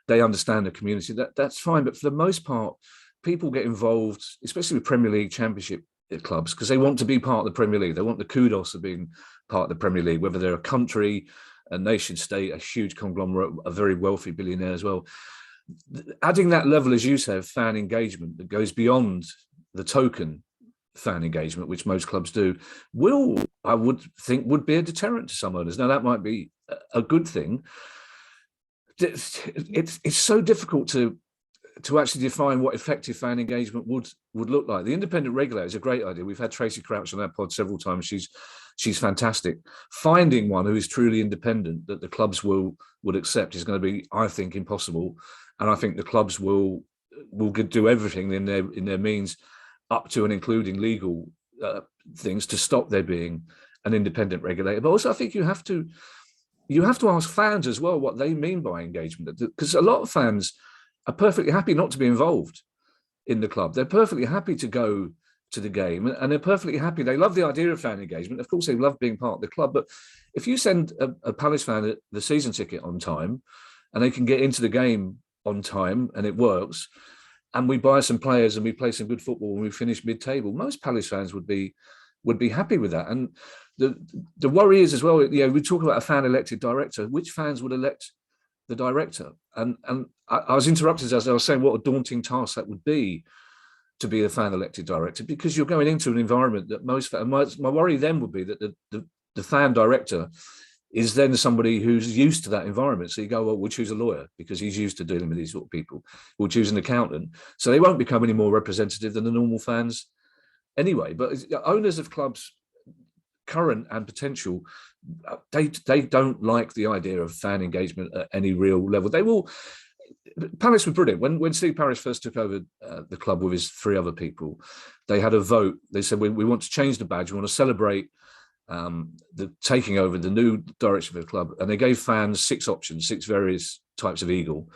they understand the community. That's fine. But for the most part, people get involved, especially with Premier League Championship clubs, because they want to be part of the Premier League. They want the kudos of being part of the Premier League, whether they're a country, a nation state, a huge conglomerate, a very wealthy billionaire as well. Adding that level, as you say, of fan engagement that goes beyond the token fan engagement, which most clubs do, I would think, would be a deterrent to some owners. Now, that might be a good thing. It's so difficult to actually define what effective fan engagement would look like. The independent regulator is a great idea. We've had Tracy Crouch on our pod several times. She's fantastic. Finding one who is truly independent that the clubs would accept is going to be, I think, impossible. And I think the clubs will do everything in their means, up to and including legal things, to stop there being an independent regulator. But also, I think you have to ask fans as well what they mean by engagement, because a lot of fans are perfectly happy not to be involved in the club. They're perfectly happy to go to the game, and they're perfectly happy. They love the idea of fan engagement. Of course, they love being part of the club. But if you send a Palace fan the season ticket on time, and they can get into the game on time, and it works, and we buy some players and we play some good football and we finish mid-table, most Palace fans would be happy with that. And the worry is as well, we talk about a fan-elected director. Which fans would elect the director? And I was interrupted as I was saying what a daunting task that would be, to be a fan-elected director, because you're going into an environment that my worry then would be that the fan director is then somebody who's used to that environment. So you go, well, we'll choose a lawyer because he's used to dealing with these sort of people. We'll choose an accountant. So they won't become any more representative than the normal fans anyway. But owners of clubs, current and potential, they don't like the idea of fan engagement at any real level. Palace were brilliant. When Steve Parish first took over the club with his 3 other people, they had a vote. They said, we want to change the badge. We want to celebrate the taking over, the new direction of the club. And they gave fans 6 options, 6 various types of eagle.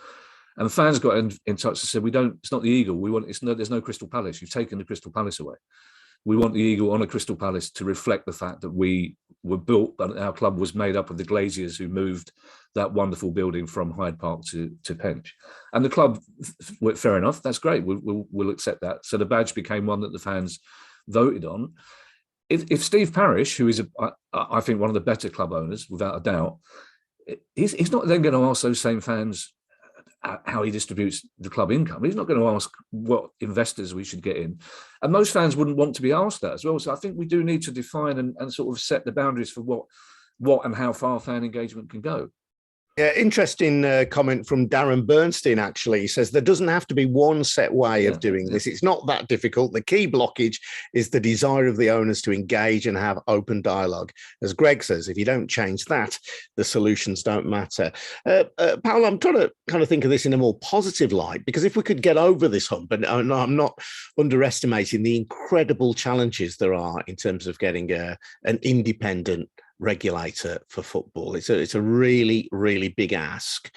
And fans got in touch and said, it's not the eagle. There's no Crystal Palace. You've taken the Crystal Palace away. We want the eagle on a Crystal Palace to reflect the fact that we were built, and our club was made up of the glaziers who moved that wonderful building from Hyde Park to Penge. And the club went, fair enough, that's great, we'll accept that. So the badge became one that the fans voted on. If Steve Parish, who is, I think, one of the better club owners, without a doubt, he's not then going to ask those same fans how he distributes the club income. He's not going to ask what investors we should get in. And most fans wouldn't want to be asked that as well. So I think we do need to define and sort of set the boundaries for what and how far fan engagement can go. Yeah, interesting comment from Darren Bernstein, actually. He says there doesn't have to be one set way of doing this. It's not that difficult. The key blockage is the desire of the owners to engage and have open dialogue. As Greg says, if you don't change that, the solutions don't matter. Paolo, I'm trying to kind of think of this in a more positive light, because if we could get over this hump, and I'm not underestimating the incredible challenges there are in terms of getting an independent regulator for football. It's a really, really big ask.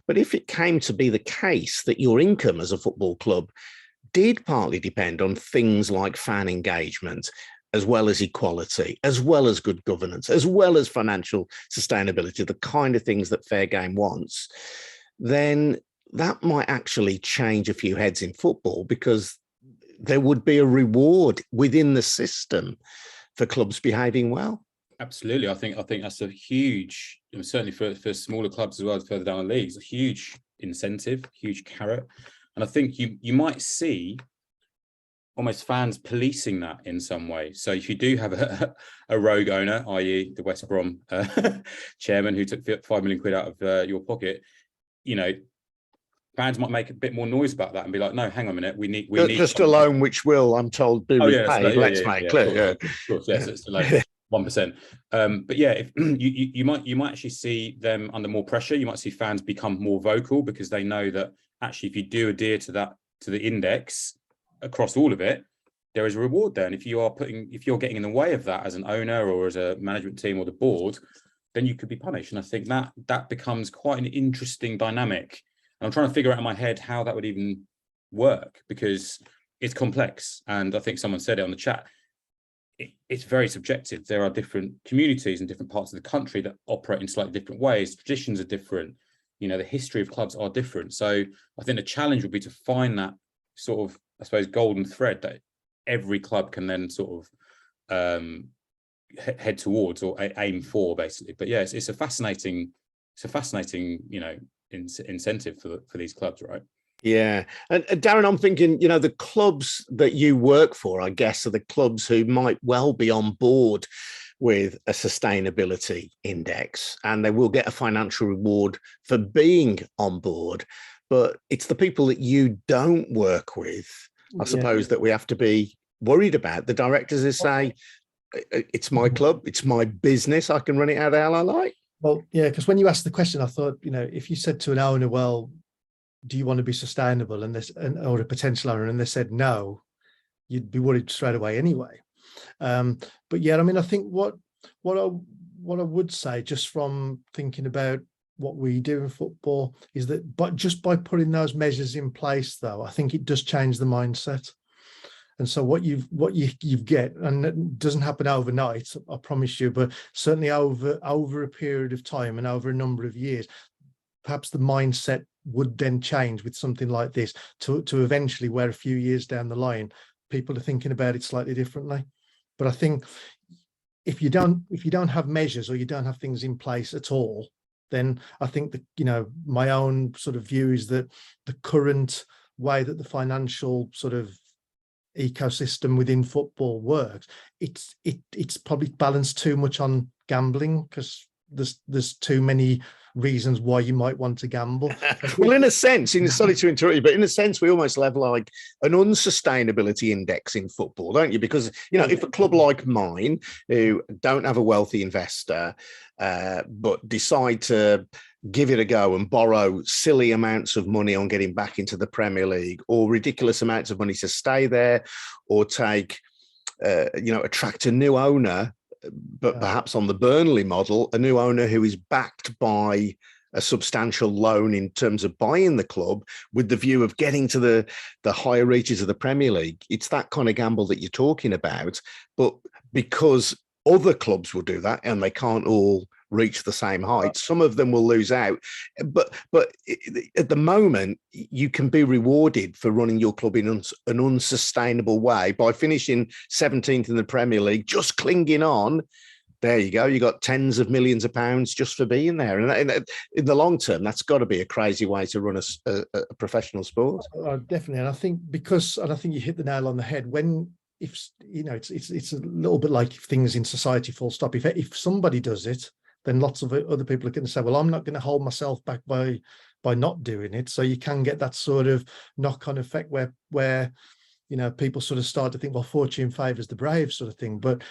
But if it came to be the case that your income as a football club did partly depend on things like fan engagement, as well as equality, as well as good governance, as well as financial sustainability, the kind of things that Fair Game wants, then that might actually change a few heads in football, because there would be a reward within the system for clubs behaving well. Absolutely. I think that's a huge, certainly for smaller clubs as well as further down the leagues, a huge incentive, huge carrot. And I think you might see almost fans policing that in some way. So if you do have a rogue owner, i.e. the West Brom chairman who took 5 million quid out of your pocket, fans might make a bit more noise about that and be like, no, hang on a minute, we need just a loan which will, I'm told, be repaid. Let's make clear. Of course, yes, it's like 1%. But yeah, if you might actually see them under more pressure. You might see fans become more vocal, because they know that actually if you do adhere to the index across all of it, there is a reward there. And if you're getting in the way of that as an owner or as a management team or the board, then you could be punished. And I think that becomes quite an interesting dynamic. And I'm trying to figure out in my head how that would even work, because it's complex. And I think someone said it on the chat, it's very subjective. There are different communities in different parts of the country that operate in slightly different ways. Traditions are different. The history of clubs are different. So I think the challenge would be to find that sort of, I suppose, golden thread that every club can then sort of head towards or aim for, basically. But yeah, it's a fascinating incentive for these clubs, right? Yeah. And Darren, I'm thinking, the clubs that you work for, I guess, are the clubs who might well be on board with a sustainability index, and they will get a financial reward for being on board. But it's the people that you don't work with, I suppose, that we have to be worried about. The directors who say, it's my club, it's my business, I can run it how the hell I like. Well, yeah, because when you asked the question, I thought, if you said to an owner, well, do you want to be sustainable, or a potential owner, and they said no, you'd be worried straight away anyway. But yeah, I think what I would say, just from thinking about what we do in football, is that just by putting those measures in place, though, I think it does change the mindset. And so what you get, and it doesn't happen overnight, I promise you, but certainly over a period of time and over a number of years, perhaps the mindset would then change with something like this to eventually, where a few years down the line, people are thinking about it slightly differently. But I think if you don't have measures, or you don't have things in place at all, then I think that, my own sort of view is that the current way that the financial sort of ecosystem within football works, it's probably balanced too much on gambling, because there's too many reasons why you might want to gamble. Well, in a sense, sorry to interrupt you, but in a sense, we almost have like an unsustainability index in football, don't you? Because, if a club like mine, who don't have a wealthy investor, but decide to give it a go and borrow silly amounts of money on getting back into the Premier League, or ridiculous amounts of money to stay there, or attract a new owner, but perhaps on the Burnley model, a new owner who is backed by a substantial loan in terms of buying the club with the view of getting to the higher reaches of the Premier League. It's that kind of gamble that you're talking about. But because other clubs will do that, and they can't all reach the same height, some of them will lose out. But at the moment, you can be rewarded for running your club in an unsustainable way by finishing 17th in the Premier League, just clinging on. There you go. You got tens of millions of pounds just for being there. And in the long term, that's got to be a crazy way to run a professional sport. Definitely. And I think you hit the nail on the head. It's a little bit like things in society, full stop. If somebody does it, then lots of other people are going to say, well, I'm not going to hold myself back by not doing it. So you can get that sort of knock-on effect where people sort of start to think, well, fortune favours the brave, sort of thing. But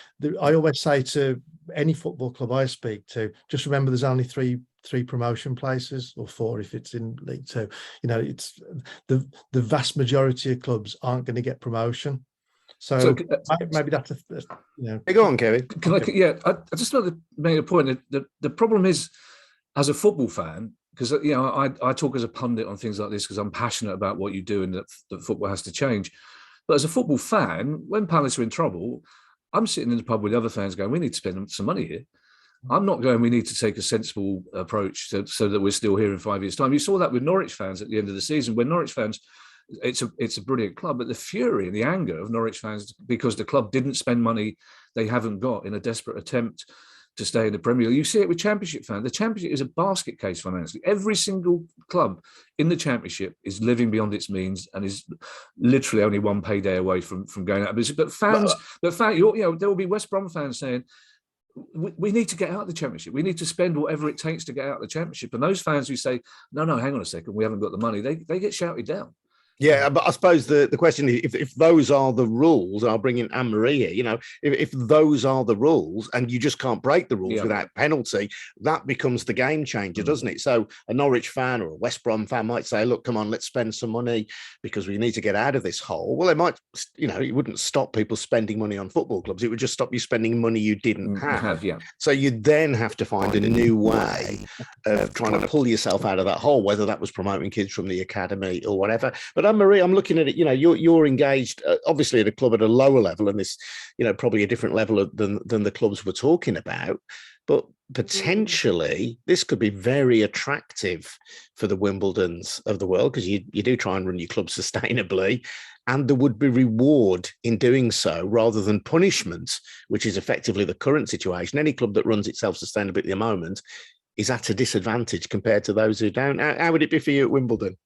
I always say to any football club I speak to, just remember there's only three promotion places, or 4 if it's in League 2. It's the vast majority of clubs aren't going to get promotion. So maybe that's Hey, go on, Kevin. I just want to make a point that the problem is, as a football fan, because I talk as a pundit on things like this because I'm passionate about what you do and that football has to change. But as a football fan, when Palace are in trouble, I'm sitting in the pub with other fans going, we need to spend some money here. I'm not going, we need to take a sensible approach so that we're still here in 5 years' time. You saw that with Norwich fans at the end of the season, when Norwich fans, it's a brilliant club, but the fury and the anger of Norwich fans because the club didn't spend money they haven't got in a desperate attempt to stay in the Premier League. You see it with Championship fans. The Championship is a basket case financially. Every single club in the Championship is living beyond its means and is literally only one payday away from going out of business. But there will be West Brom fans saying, we need to get out of the Championship. We need to spend whatever it takes to get out of the Championship. And those fans who say, no, hang on a second, we haven't got the money, they get shouted down. Yeah, but I suppose the question is, if those are the rules, I'll bring in Anne-Marie here, if those are the rules and you just can't break the rules without penalty, that becomes the game changer, doesn't it? So a Norwich fan or a West Brom fan might say, look, come on, let's spend some money because we need to get out of this hole. Well, it might, it wouldn't stop people spending money on football clubs. It would just stop you spending money you didn't have. So you then have to find a new way of trying to pull yourself out of that hole, whether that was promoting kids from the academy or whatever. But Anne-Marie, I'm looking at it, you're engaged, obviously at a club at a lower level, and this, probably a different level than the clubs we're talking about. But potentially this could be very attractive for the Wimbledons of the world, because you do try and run your club sustainably, and there would be reward in doing so rather than punishment, which is effectively the current situation. Any club that runs itself sustainably at the moment is at a disadvantage compared to those who don't. How would it be for you at Wimbledon?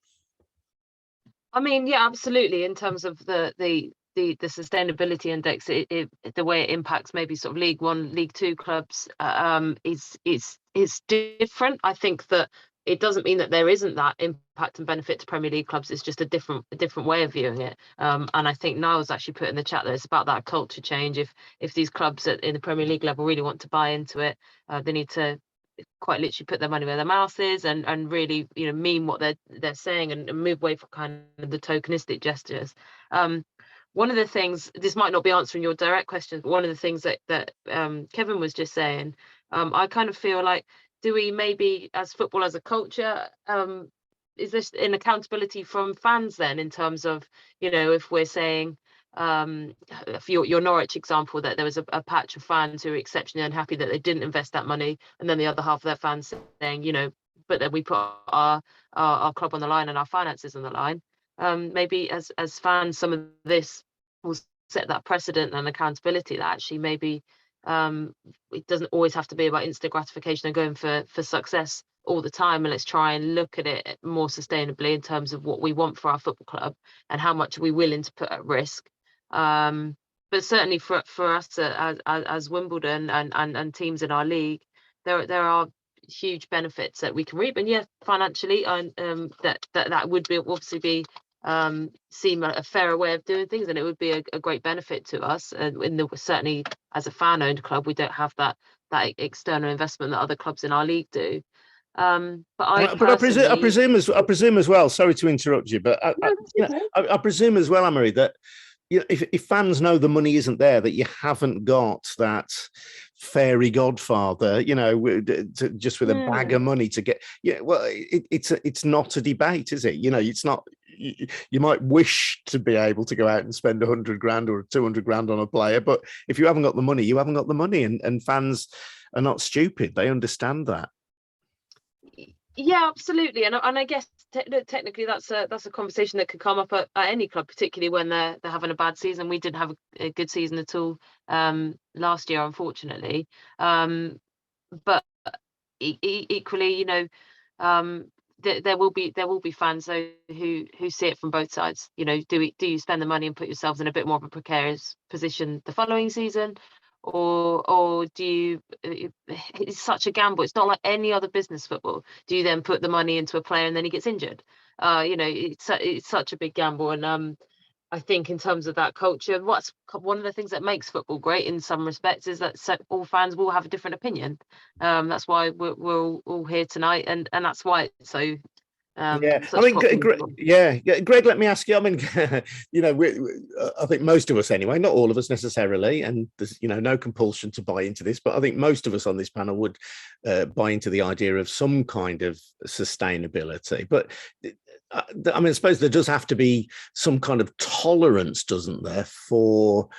I mean, yeah, absolutely. In terms of the sustainability index, the way it impacts maybe sort of League One, League Two clubs is different. I think that it doesn't mean that there isn't that impact and benefit to Premier League clubs. It's just a different way of viewing it. And I think Niall's actually put in the chat that it's about that culture change. If these clubs in the Premier League level really want to buy into it, they need to quite literally put their money where their mouth is and really mean what they're saying and move away from kind of the tokenistic gestures. One of the things, this might not be answering your direct question, but one of the things that Kevin was just saying, I kind of feel like, do we maybe, as football as a culture, is this an accountability from fans then, in terms of, if we're saying, for your Norwich example, that there was a patch of fans who were exceptionally unhappy that they didn't invest that money, and then the other half of their fans saying, but then we put our club on the line and our finances on the line. Maybe as fans, some of this will set that precedent and accountability that actually maybe it doesn't always have to be about instant gratification and going for success all the time, and let's try and look at it more sustainably in terms of what we want for our football club and how much are we willing to put at risk. But certainly for us as Wimbledon and teams in our league, there are huge benefits that we can reap, and financially, and that would be obviously seem a fairer way of doing things, and it would be a great benefit to us. And certainly as a fan-owned club, we don't have that external investment that other clubs in our league do. But I presume as well. Sorry to interrupt you, but I presume as well, Anne-Marie, that if fans know the money isn't there, that you haven't got that fairy godfather, just with a bag of money to get. It's not a debate, is it? It's not. You might wish to be able to go out and spend 100 grand or 200 grand on a player, but if you haven't got the money, you haven't got the money, and fans are not stupid; they understand that. Yeah, absolutely, and I guess technically that's a conversation that could come up at any club, particularly when they're having a bad season. We didn't have a good season at all last year, unfortunately. But equally, there will be fans though who see it from both sides. Do you spend the money and put yourselves in a bit more of a precarious position the following season? Or do you? It's such a gamble. It's not like any other business football. Do you then put the money into a player and then he gets injured? It's such a big gamble. And I think in terms of that culture, what's one of the things that makes football great in some respects is that all fans will have a different opinion. That's why we're all here tonight, and that's why it's so Yeah, I mean, Greg, let me ask you. I mean, I think most of us, anyway, not all of us necessarily, and there's no compulsion to buy into this, but I think most of us on this panel would buy into the idea of some kind of sustainability. But I mean, I suppose there does have to be some kind of tolerance, doesn't there, for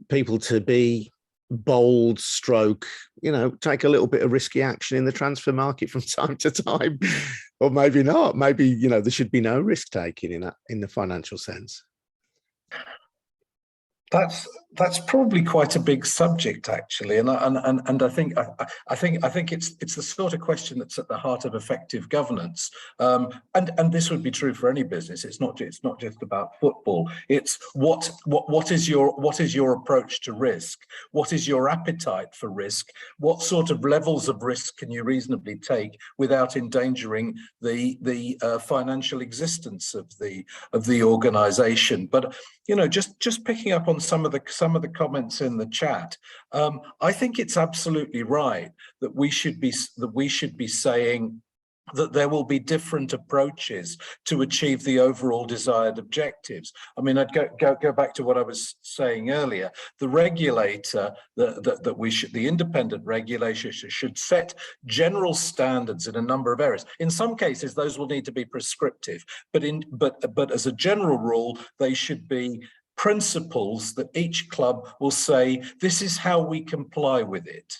people to be bold stroke, take a little bit of risky action in the transfer market from time to time, or maybe not. Maybe, there should be no risk taking in the financial sense. That's probably quite a big subject, actually, and I think it's the sort of question that's at the heart of effective governance, and this would be true for any business. It's not just about football. It's what is your approach to risk? What is your appetite for risk? What sort of levels of risk can you reasonably take without endangering the financial existence of the organisation? But just picking up on some of the comments in the chat, I think it's absolutely right that we should be saying that there will be different approaches to achieve the overall desired objectives. I mean, I'd go back to what I was saying earlier. The regulator, the independent regulator should set general standards in a number of areas. In some cases, those will need to be prescriptive, but as a general rule, they should be principles that each club will say, this is how we comply with it.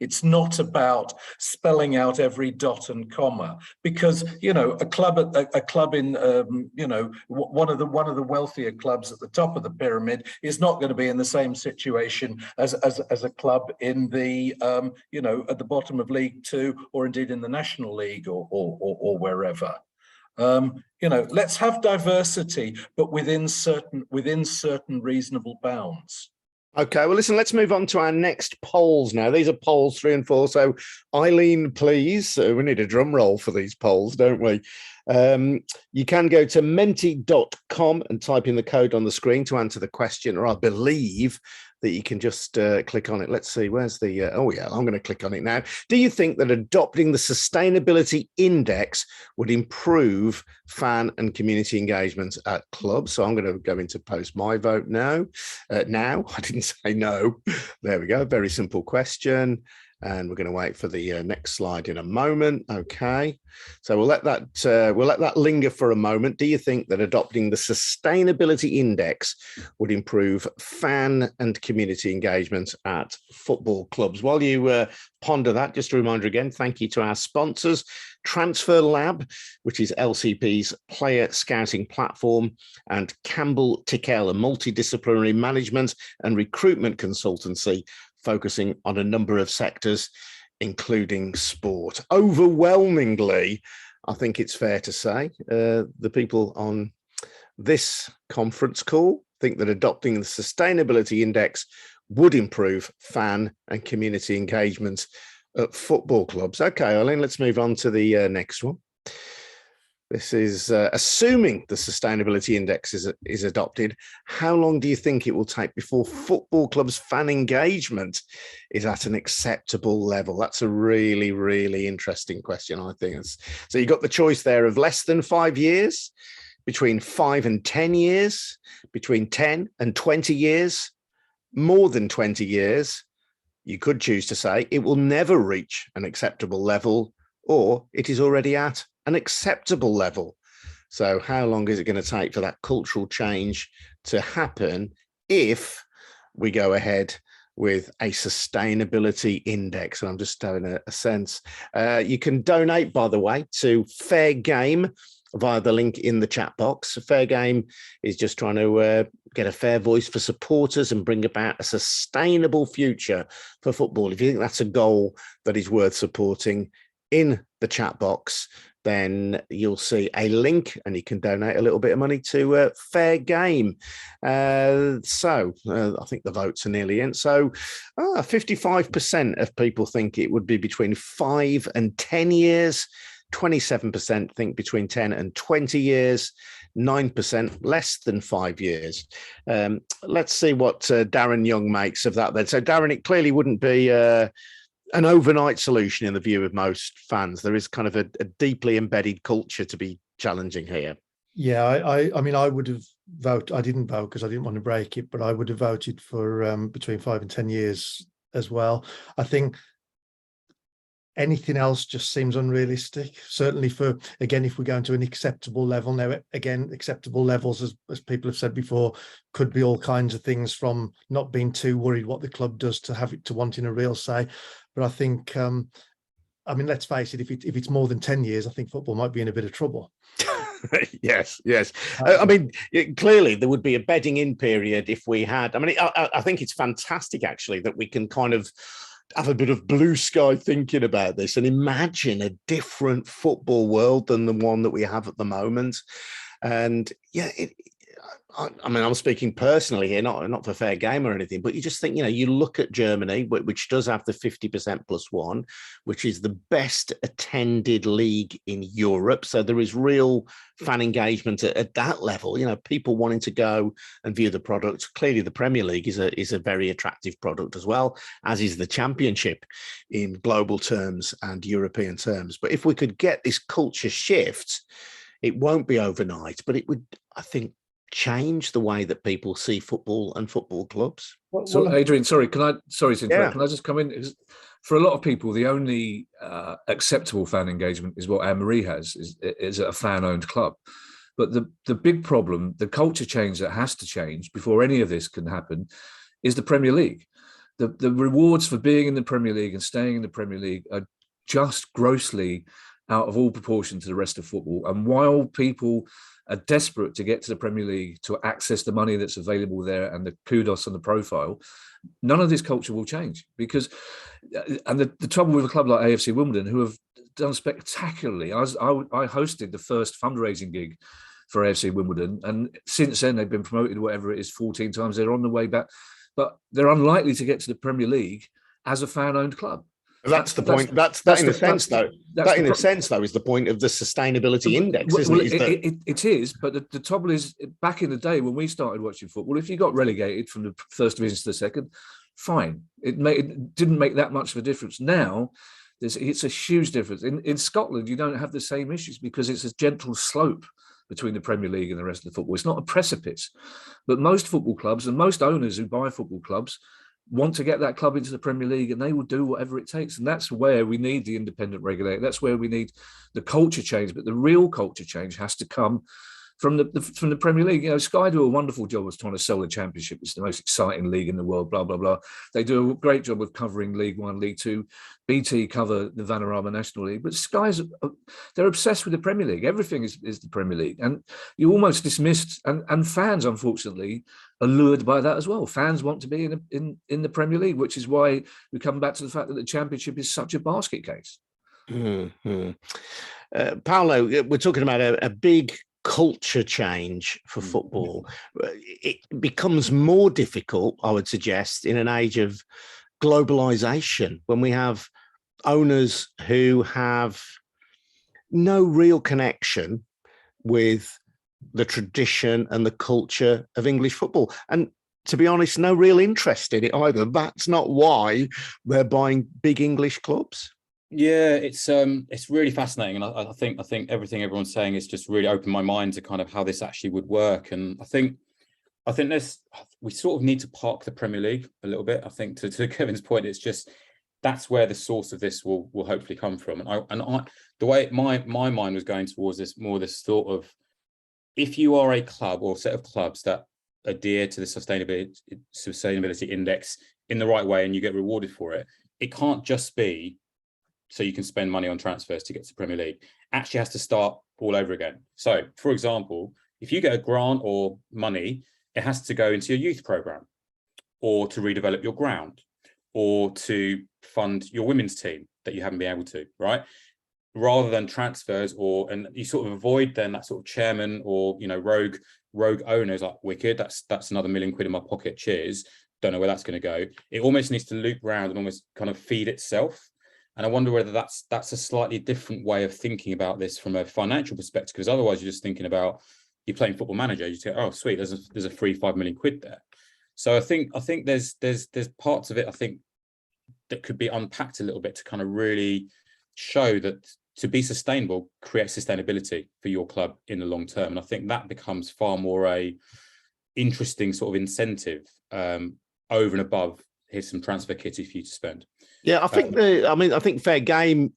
It's not about spelling out every dot and comma, because a club in one of the wealthier clubs at the top of the pyramid is not going to be in the same situation as a club in the at the bottom of League Two, or indeed in the National League or wherever. Let's have diversity, but within certain reasonable bounds. Okay, well, listen, let's move on to our next polls now. These are polls 3 and 4. So, Eileen, please, we need a drum roll for these polls, don't we? You can go to menti.com and type in the code on the screen to answer the question, or I believe that you can just click on it. Let's see, where's the, oh yeah, I'm going to click on it now. Do you think that adopting the Sustainability Index would improve fan and community engagement at clubs? So I'm going to go into post my vote now. I didn't say no. There we go, very simple question. And we're going to wait for the next slide in a moment. Okay, so we'll let that linger for a moment. Do you think that adopting the Sustainability Index would improve fan and community engagement at football clubs? While you ponder that, just a reminder again, thank you to our sponsors, Transfer Lab, which is LCP's player scouting platform, and Campbell Tickell, a multidisciplinary management and recruitment consultancy focusing on a number of sectors, including sport. Overwhelmingly, I think it's fair to say, the people on this conference call think that adopting the Sustainability Index would improve fan and community engagement at football clubs. Okay, Eileen, let's move on to the next one. This is assuming the Sustainability Index is adopted. How long do you think it will take before football clubs' fan engagement is at an acceptable level? That's a really, really interesting question, I think. So you've got the choice there of less than 5 years, between 5 and 10 years, between 10 and 20 years, more than 20 years. You could choose to say it will never reach an acceptable level, or it is already at an acceptable level. So how long is it going to take for that cultural change to happen if we go ahead with a sustainability index? And I'm just having a sense. You can donate, by the way, to Fair Game via the link in the chat box. Fair Game is just trying to get a fair voice for supporters and bring about a sustainable future for football. If you think that's a goal that is worth supporting, in the chat box, then you'll see a link and you can donate a little bit of money to Fair Game. I think the votes are nearly in. So 55% of people think it would be between 5 and 10 years. 27% think between 10 and 20 years. 9% less than 5 years. Let's see what Darren Young makes of that then. So Darren, it clearly wouldn't be an overnight solution in the view of most fans. There is kind of a deeply embedded culture to be challenging here. Yeah, I mean, I would have voted. I didn't vote because I didn't want to break it, but I would have voted for between 5 and 10 years as well. I think anything else just seems unrealistic. Certainly for, again, if we're going to an acceptable level now, again, acceptable levels, as people have said before, could be all kinds of things, from not being too worried what the club does to have it to wanting a real say. But I think, I mean, let's face it, if it's more than 10 years, I think football might be in a bit of trouble. Yes. I mean, clearly there would be a bedding in period if we had. I mean, I think it's fantastic, actually, that we can kind of have a bit of blue sky thinking about this and imagine a different football world than the one that we have at the moment. And yeah, I mean, I'm speaking personally here, not for fair game or anything, but you just think, you look at Germany, which does have the 50%+1, which is the best attended league in Europe. So there is real fan engagement at that level. People wanting to go and view the product. Clearly, the Premier League is a very attractive product as well, as is the Championship in global terms and European terms. But if we could get this culture shift, it won't be overnight, but it would, I think, change the way that people see football and football clubs. So, Adrian, sorry to interrupt. Can I just come in? For a lot of people, the only acceptable fan engagement is what Anne-Marie has, is at a fan-owned club. But the big problem, the culture change that has to change before any of this can happen, is the Premier League. The rewards for being in the Premier League and staying in the Premier League are just grossly out of all proportion to the rest of football. And while people are desperate to get to the Premier League to access the money that's available there and the kudos and the profile, none of this culture will change. Because, and the trouble with a club like AFC Wimbledon, who have done spectacularly, I hosted the first fundraising gig for AFC Wimbledon, and since then they've been promoted, whatever it is, 14 times. They're on the way back, but they're unlikely to get to the Premier League as a fan-owned club. That's the point. That in a sense, though, is the point of the sustainability index, isn't it? It is, but the trouble is, back in the day when we started watching football, if you got relegated from the first division to the second, fine. It didn't make that much of a difference. Now, it's a huge difference. In Scotland, you don't have the same issues because it's a gentle slope between the Premier League and the rest of the football. It's not a precipice. But most football clubs and most owners who buy football clubs want to get that club into the Premier League, and they will do whatever it takes. And that's where we need the independent regulator. That's where we need the culture change. But the real culture change has to come from the Premier League. Sky do a wonderful job of trying to sell the Championship. It's the most exciting league in the world, blah, blah, blah. They do a great job of covering League One, League Two. BT cover the Vanarama National League. But Sky's, they're obsessed with the Premier League. Everything is the Premier League. And you almost dismissed, and fans, unfortunately, are lured by that as well. Fans want to be in the Premier League, which is why we come back to the fact that the Championship is such a basket case. Mm-hmm. Paolo, we're talking about a big culture change for football. It becomes more difficult, I would suggest, in an age of globalization, when we have owners who have no real connection with the tradition and the culture of English football. And to be honest, no real interest in it either. That's not why they're buying big English clubs. Yeah, it's really fascinating, and I think everything everyone's saying is just really opened my mind to kind of how this actually would work. And I think we sort of need to park the Premier League a little bit. I think to Kevin's point, it's just that's where the source of this will hopefully come from. And I the way my mind was going towards this thought of, if you are a club or a set of clubs that adhere to the sustainability index in the right way and you get rewarded for it, it can't just be so you can spend money on transfers to get to the Premier League. Actually has to start all over again. So, for example, if you get a grant or money, it has to go into your youth program, or to redevelop your ground, or to fund your women's team that you haven't been able to, right? Rather than transfers, and you sort of avoid then that sort of chairman or rogue owners like, wicked, that's another £1 million in my pocket, cheers, don't know where that's going to go. It almost needs to loop around and almost kind of feed itself. And I wonder whether that's a slightly different way of thinking about this from a financial perspective, because otherwise you're just thinking about, you're playing Football Manager, you say, oh sweet, there's a free £5 million there. So I think there's parts of it, I think, that could be unpacked a little bit to kind of really show that to be sustainable, create sustainability for your club in the long term. And I think that becomes far more a interesting sort of incentive over and above, here's some transfer kitty for you to spend. Yeah, I think I think Fair Game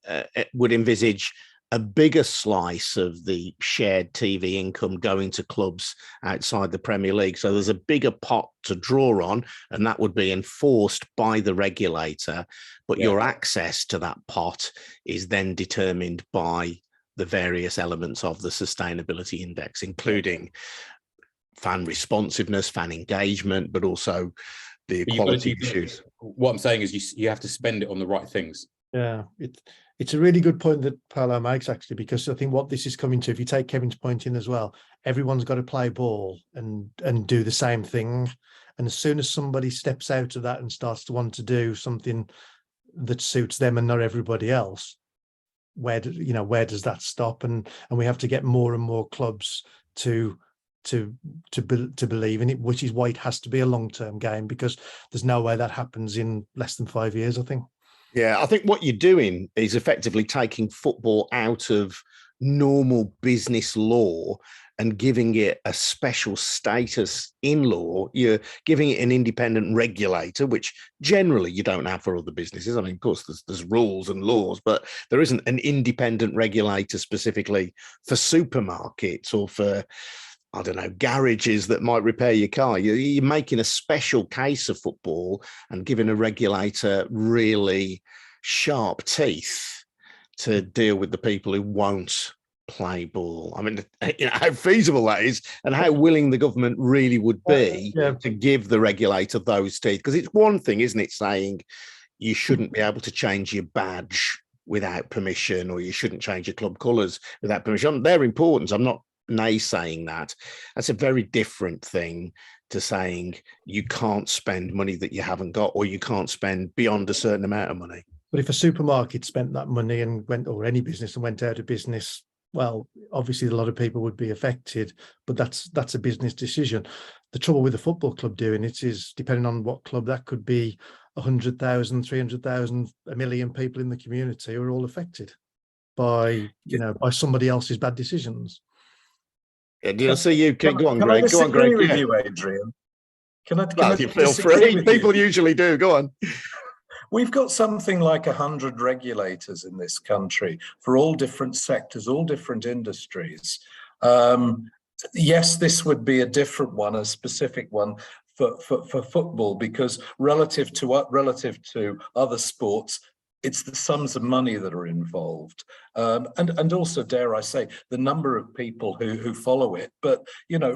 would envisage a bigger slice of the shared TV income going to clubs outside the Premier League. So there's a bigger pot to draw on, and that would be enforced by the regulator. But your access to that pot is then determined by the various elements of the sustainability index, including fan responsiveness, fan engagement, but also the equality issues. What I'm saying is you have to spend it on the right things. Yeah, it's a really good point that Paolo makes, actually, because I think what this is coming to, if you take Kevin's point in as well, everyone's got to play ball and do the same thing. And as soon as somebody steps out of that and starts to want to do something that suits them and not everybody else, where does that stop? And we have to get more and more clubs to believe in it, which is why it has to be a long-term game, because there's no way that happens in less than 5 years, I think. Yeah, I think what you're doing is effectively taking football out of normal business law and giving it a special status in law. You're giving it an independent regulator, which generally you don't have for other businesses. I mean, of course, there's rules and laws, but there isn't an independent regulator specifically for supermarkets or for, I don't know, garages that might repair your car. You're making a special case of football and giving a regulator really sharp teeth to deal with the people who won't play ball. I mean, how feasible that is and how willing the government really would be to give the regulator those teeth. Because it's one thing, isn't it, saying you shouldn't be able to change your badge without permission, or you shouldn't change your club colours without permission. They're important. I'm not naysaying that. That's a very different thing to saying you can't spend money that you haven't got, or you can't spend beyond a certain amount of money. But if a supermarket spent that money and went, or any business and went out of business, well, obviously a lot of people would be affected, but that's a business decision. The trouble with the football club doing it is, depending on what club, that could be 100,000, 300,000, 1 million people in the community who are all affected by somebody else's bad decisions. Yeah, do you see you? Go on, Greg. Go on, Greg. With you, Adrian. Can you feel free? People usually do. Go on. We've got something like 100 regulators in this country for all different sectors, all different industries. Yes, this would be a different one, a specific one for football, because relative to other sports, it's the sums of money that are involved, and also, dare I say, the number of people who follow it. But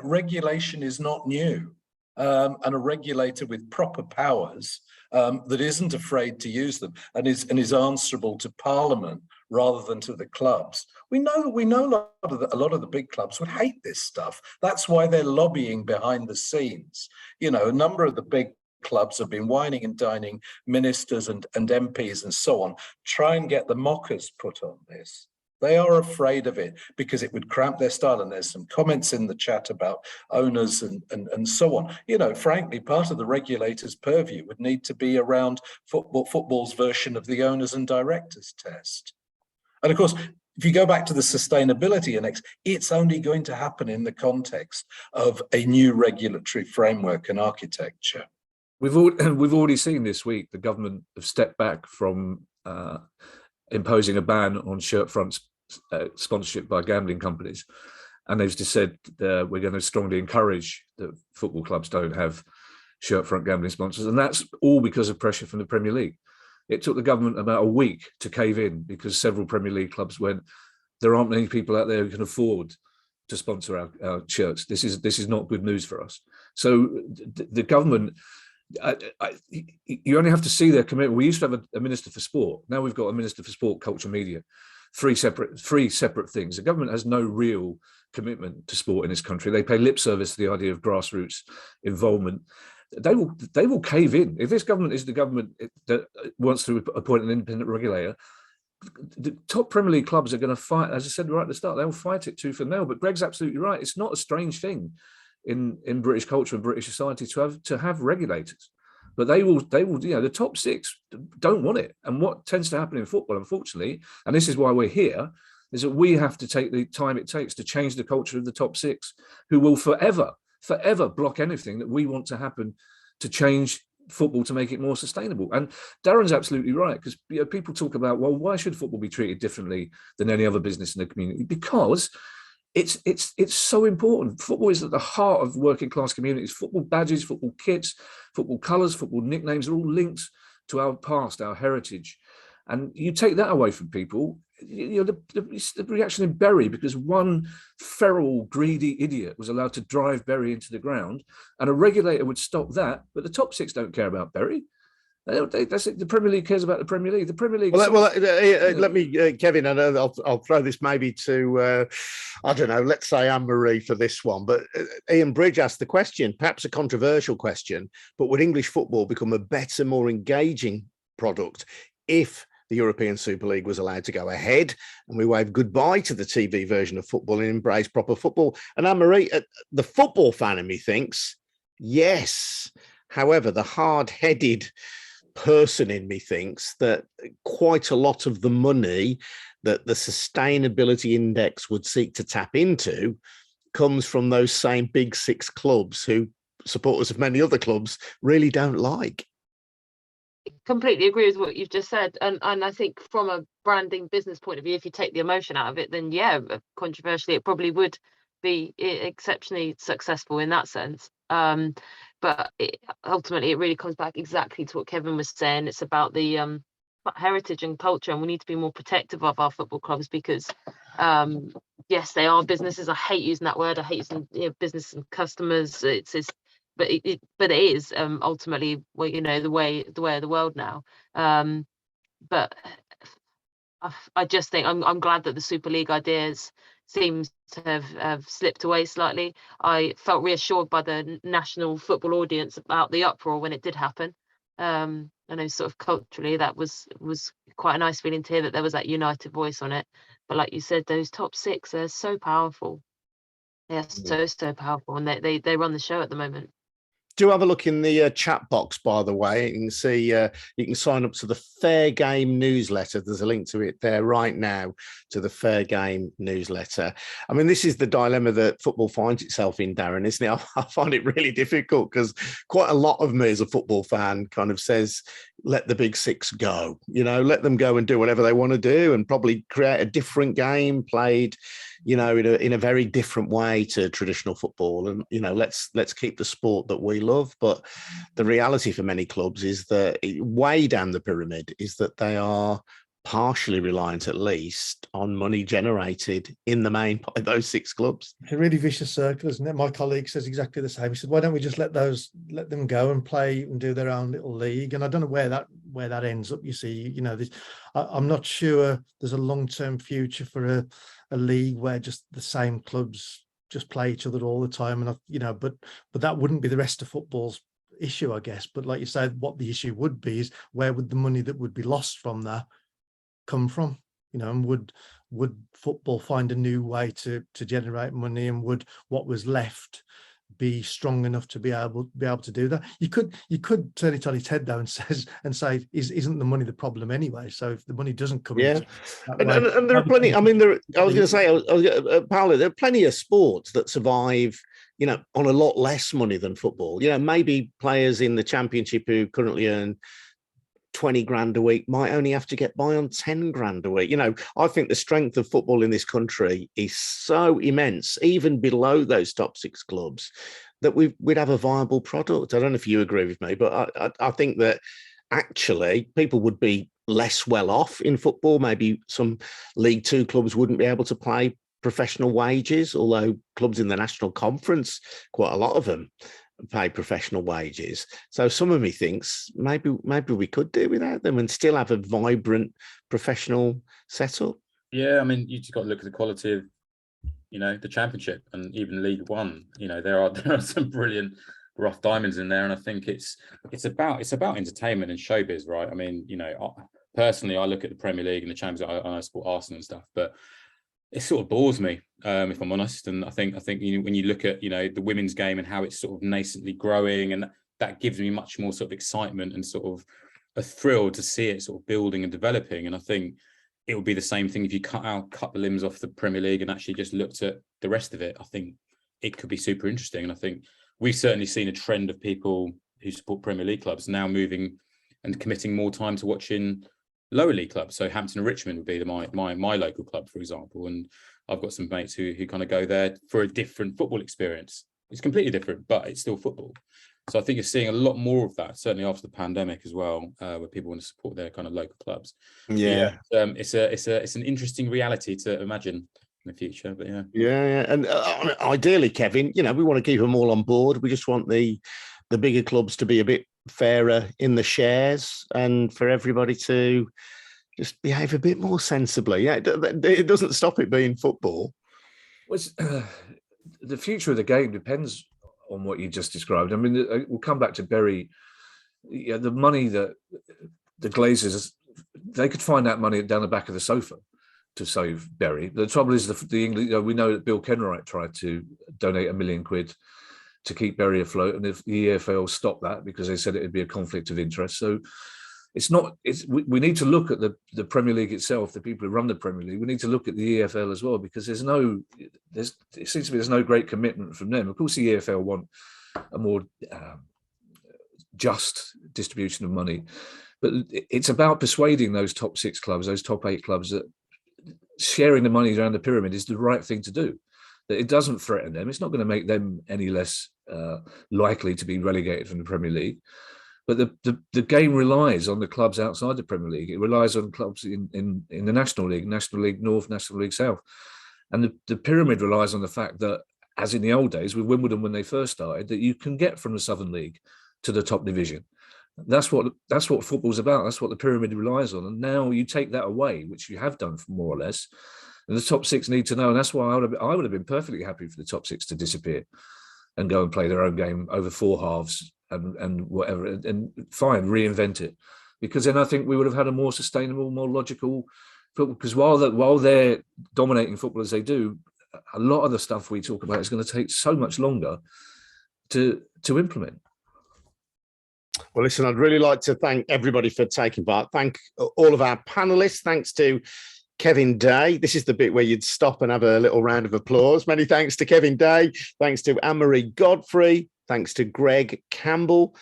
regulation is not new, and a regulator with proper powers that isn't afraid to use them and is answerable to Parliament rather than to the clubs. We know a lot of the big clubs would hate this stuff. That's why they're lobbying behind the scenes. A number of the big clubs have been whining and dining ministers and MPs and so on, try and get the mockers put on this. They are afraid of it because it would cramp their style. And there's some comments in the chat about owners and so on. Frankly, part of the regulator's purview would need to be around football's version of the owners and directors test. And of course, if you go back to the sustainability index, it's only going to happen in the context of a new regulatory framework and architecture. We've already seen this week the government have stepped back from imposing a ban on shirt fronts sponsorship by gambling companies, and they've just said we're going to strongly encourage that football clubs don't have shirt front gambling sponsors, and that's all because of pressure from the Premier League. It took the government about a week to cave in because several Premier League clubs went, there aren't many people out there who can afford to sponsor our shirts. This is not good news for us. So the government, you only have to see their commitment. We used to have a minister for sport. Now we've got a minister for sport, culture, media. Three separate things. The government has no real commitment to sport in this country. They pay lip service to the idea of grassroots involvement. They will cave in. If this government is the government that wants to appoint an independent regulator, the top Premier League clubs are going to fight. As I said right at the start, they'll fight it tooth and nail. But Greg's absolutely right. It's not a strange thing in British culture and British society to have regulators. But they will, the top six don't want it. And what tends to happen in football, unfortunately, and this is why we're here, is that we have to take the time it takes to change the culture of the top six, who will forever block anything that we want to happen to change football to make it more sustainable. And Darren's absolutely right, because people talk about, well, why should football be treated differently than any other business in the community? Because it's so important. Football is at the heart of working class communities. Football badges, football kits, football colours, football nicknames are all linked to our past, our heritage. And you take that away from people, the reaction in Bury, because one feral, greedy idiot was allowed to drive Bury into the ground, and a regulator would stop that, but the top six don't care about Bury. That's it. The Premier League cares about the Premier League. The Premier League. Let me, Kevin. I know I'll throw this maybe to, I don't know. Let's say Anne-Marie for this one. But Ian Bridge asked the question, perhaps a controversial question, but would English football become a better, more engaging product if the European Super League was allowed to go ahead and we wave goodbye to the TV version of football and embrace proper football? And Anne-Marie, the football fan in me thinks yes. However, the hard-headed person in me thinks that quite a lot of the money that the sustainability index would seek to tap into comes from those same big six clubs who supporters of many other clubs really don't like. Completely agree with what you've just said, and I think from a branding business point of view, if you take the emotion out of it, then yeah, controversially it probably would be exceptionally successful in that sense. But ultimately it really comes back exactly to what Kevin was saying. It's about the heritage and culture, and we need to be more protective of our football clubs, because yes, they are businesses. I hate using that word. I hate using business and customers. But it is ultimately, well, the way of the world now. But I just think I'm glad that the Super League ideas seems to have slipped away slightly. I felt reassured by the national football audience about the uproar when it did happen. I know sort of culturally that was quite a nice feeling to hear that there was that united voice on it. But like you said, those top six are so powerful. They're so powerful, and they run the show at the moment. Do have a look in the chat box, by the way. You can see you can sign up to the Fair Game newsletter. There's a link to it there right now, to the Fair Game newsletter. I mean, this is the dilemma that football finds itself in, Darren, isn't it? I find it really difficult because quite a lot of me as a football fan kind of says, let the big six go, let them go and do whatever they want to do, and probably create a different game played, in a very different way to traditional football. And, let's keep the sport that we love. But the reality for many clubs is that way down the pyramid is that they are partially reliant, at least, on money generated in the main by those six clubs. It's a really vicious circle, isn't it? My colleague says exactly the same. He said, why don't we just let them go and play and do their own little league? And I don't know where that ends up. You see, I'm not sure there's a long-term future for a league where just the same clubs just play each other all the time. And but that wouldn't be the rest of football's issue, I guess. But like you said, what the issue would be is, where would the money that would be lost from that come from? And would football find a new way to generate money, and would what was left be strong enough to be able to do that? You could turn it on its head though and say, isn't the money the problem anyway? So if the money doesn't come in, and there are plenty. I mean, I was going to say, Paolo, there are plenty of sports that survive, on a lot less money than football. Maybe players in the Championship who currently earn 20 grand a week might only have to get by on 10 grand a week. I think the strength of football in this country is so immense, even below those top six clubs, that we'd have a viable product. I don't know if you agree with me, but I think that actually people would be less well off in football. Maybe some League Two clubs wouldn't be able to pay professional wages, although clubs in the National Conference, quite a lot of them pay professional wages. So some of me thinks maybe we could do without them and still have a vibrant professional setup. Yeah, I mean, you just got to look at the quality of, the Championship and even League One. There are some brilliant rough diamonds in there, and I think it's about entertainment and showbiz, right? I mean, personally, I look at the Premier League and the Champions. I support Arsenal and stuff, but it sort of bores me, if I'm honest. And I think when you look at the women's game and how it's sort of nascently growing, and that gives me much more sort of excitement and sort of a thrill to see it sort of building and developing. And I think it would be the same thing if you cut the limbs off the Premier League and actually just looked at the rest of it. I think it could be super interesting. And I think we've certainly seen a trend of people who support Premier League clubs now moving and committing more time to watching lower league clubs. So Hampton and Richmond would be my local club, for example. And I've got some mates who kind of go there for a different football experience. It's completely different, but it's still football. So I think you're seeing a lot more of that, certainly after the pandemic as well, where people want to support their kind of local clubs. Yeah, it's an interesting reality to imagine in the future. But yeah. And ideally, Kevin, we want to keep them all on board. We just want the bigger clubs to be a bit fairer in the shares and for everybody to just behave a bit more sensibly. Yeah, it doesn't stop it being football. The future of the game depends on what you just described. I mean, we'll come back to Bury. Yeah, the money that the Glazers, they could find that money down the back of the sofa to save Bury. The trouble is the English. We know that Bill Kenwright tried to donate £1 million to keep Bury afloat, and if the EFL stopped that because they said it would be a conflict of interest. So we need to look at the Premier League itself, the people who run the Premier League. We need to look at the EFL as well, because it seems to me there's no great commitment from them. Of course, the EFL want a more just distribution of money, but it's about persuading those top 6 clubs, those top 8 clubs, that sharing the money around the pyramid is the right thing to do. That it doesn't threaten them. It's not going to make them any less likely to be relegated from the Premier League. But the game relies on the clubs outside the Premier League. It relies on clubs in the National League North, National League South. And the pyramid relies on the fact that, as in the old days with Wimbledon when they first started, that you can get from the Southern League to the top division. That's what football's about. That's what the pyramid relies on. And now you take that away, which you have done more or less. And the top 6 need to know. And that's why I would have been perfectly happy for the top 6 to disappear and go and play their own game over 4 halves and whatever, and fine, reinvent it. Because then I think we would have had a more sustainable, more logical football. Because while they're dominating football as they do, a lot of the stuff we talk about is going to take so much longer to implement. Well, listen, I'd really like to thank everybody for taking part. Thank all of our panelists. Thanks to Kevin Day. This is the bit where you'd stop and have a little round of applause. Many thanks to Kevin Day. Thanks to Anne-Marie Godfrey. Thanks to Greg Campbell.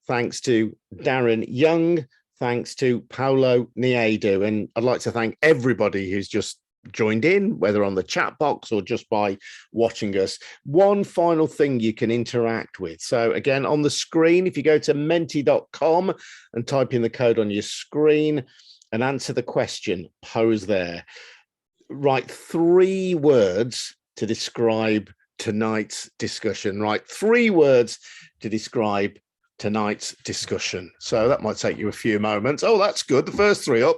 Thanks to Darren Young. Thanks to Paolo Nieddu. And I'd like to thank everybody who's just joined in, whether on the chat box or just by watching us. One final thing you can interact with. So again, on the screen, if you go to menti.com and type in the code on your screen and answer the question posed there, write 3 words to describe tonight's discussion. Write 3 words to describe tonight's discussion. So that might take you a few moments. Oh, that's good. The first 3 up.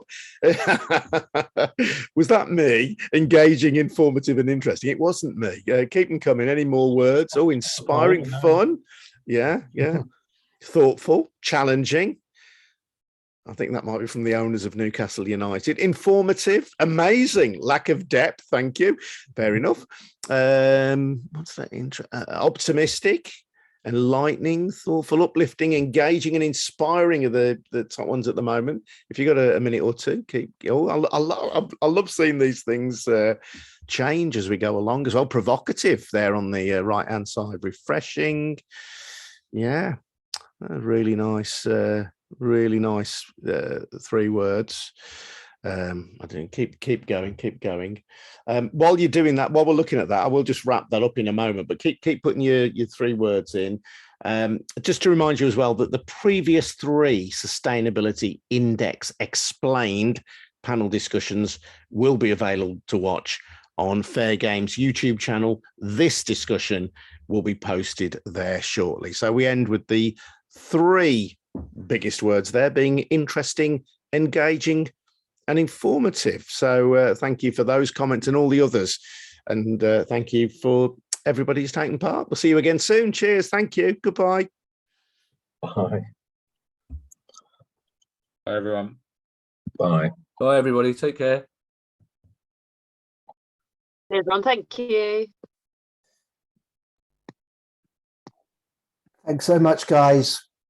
Was that me? Engaging, informative and interesting. It wasn't me. Keep them coming. Any more words? Oh, inspiring, fun. Yeah. Thoughtful, challenging. I think that might be from the owners of Newcastle United. Informative, amazing, lack of depth. Thank you. Fair enough. What's that? Optimistic, enlightening, thoughtful, uplifting, engaging, and inspiring are the top ones at the moment. If you've got a minute or two, keep. Oh, I love seeing these things change as we go along as well. Provocative there on the right hand side. Refreshing. Yeah, really nice. Really nice 3 words. I don't keep going. While you're doing that, while we're looking at that, I will just wrap that up in a moment, but keep putting your 3 words in. Just to remind you as well that the previous 3 Sustainability Index Explained panel discussions will be available to watch on Fair Game's YouTube channel. This discussion will be posted there shortly. So we end with the 3 biggest words there being interesting, engaging and informative. So thank you for those comments and all the others. And thank you for everybody who's taken part. We'll see you again soon. Cheers. Thank you. Goodbye. Bye. Bye, everyone. Bye. Bye, everybody. Take care. Everyone, thank you. Thanks so much, guys.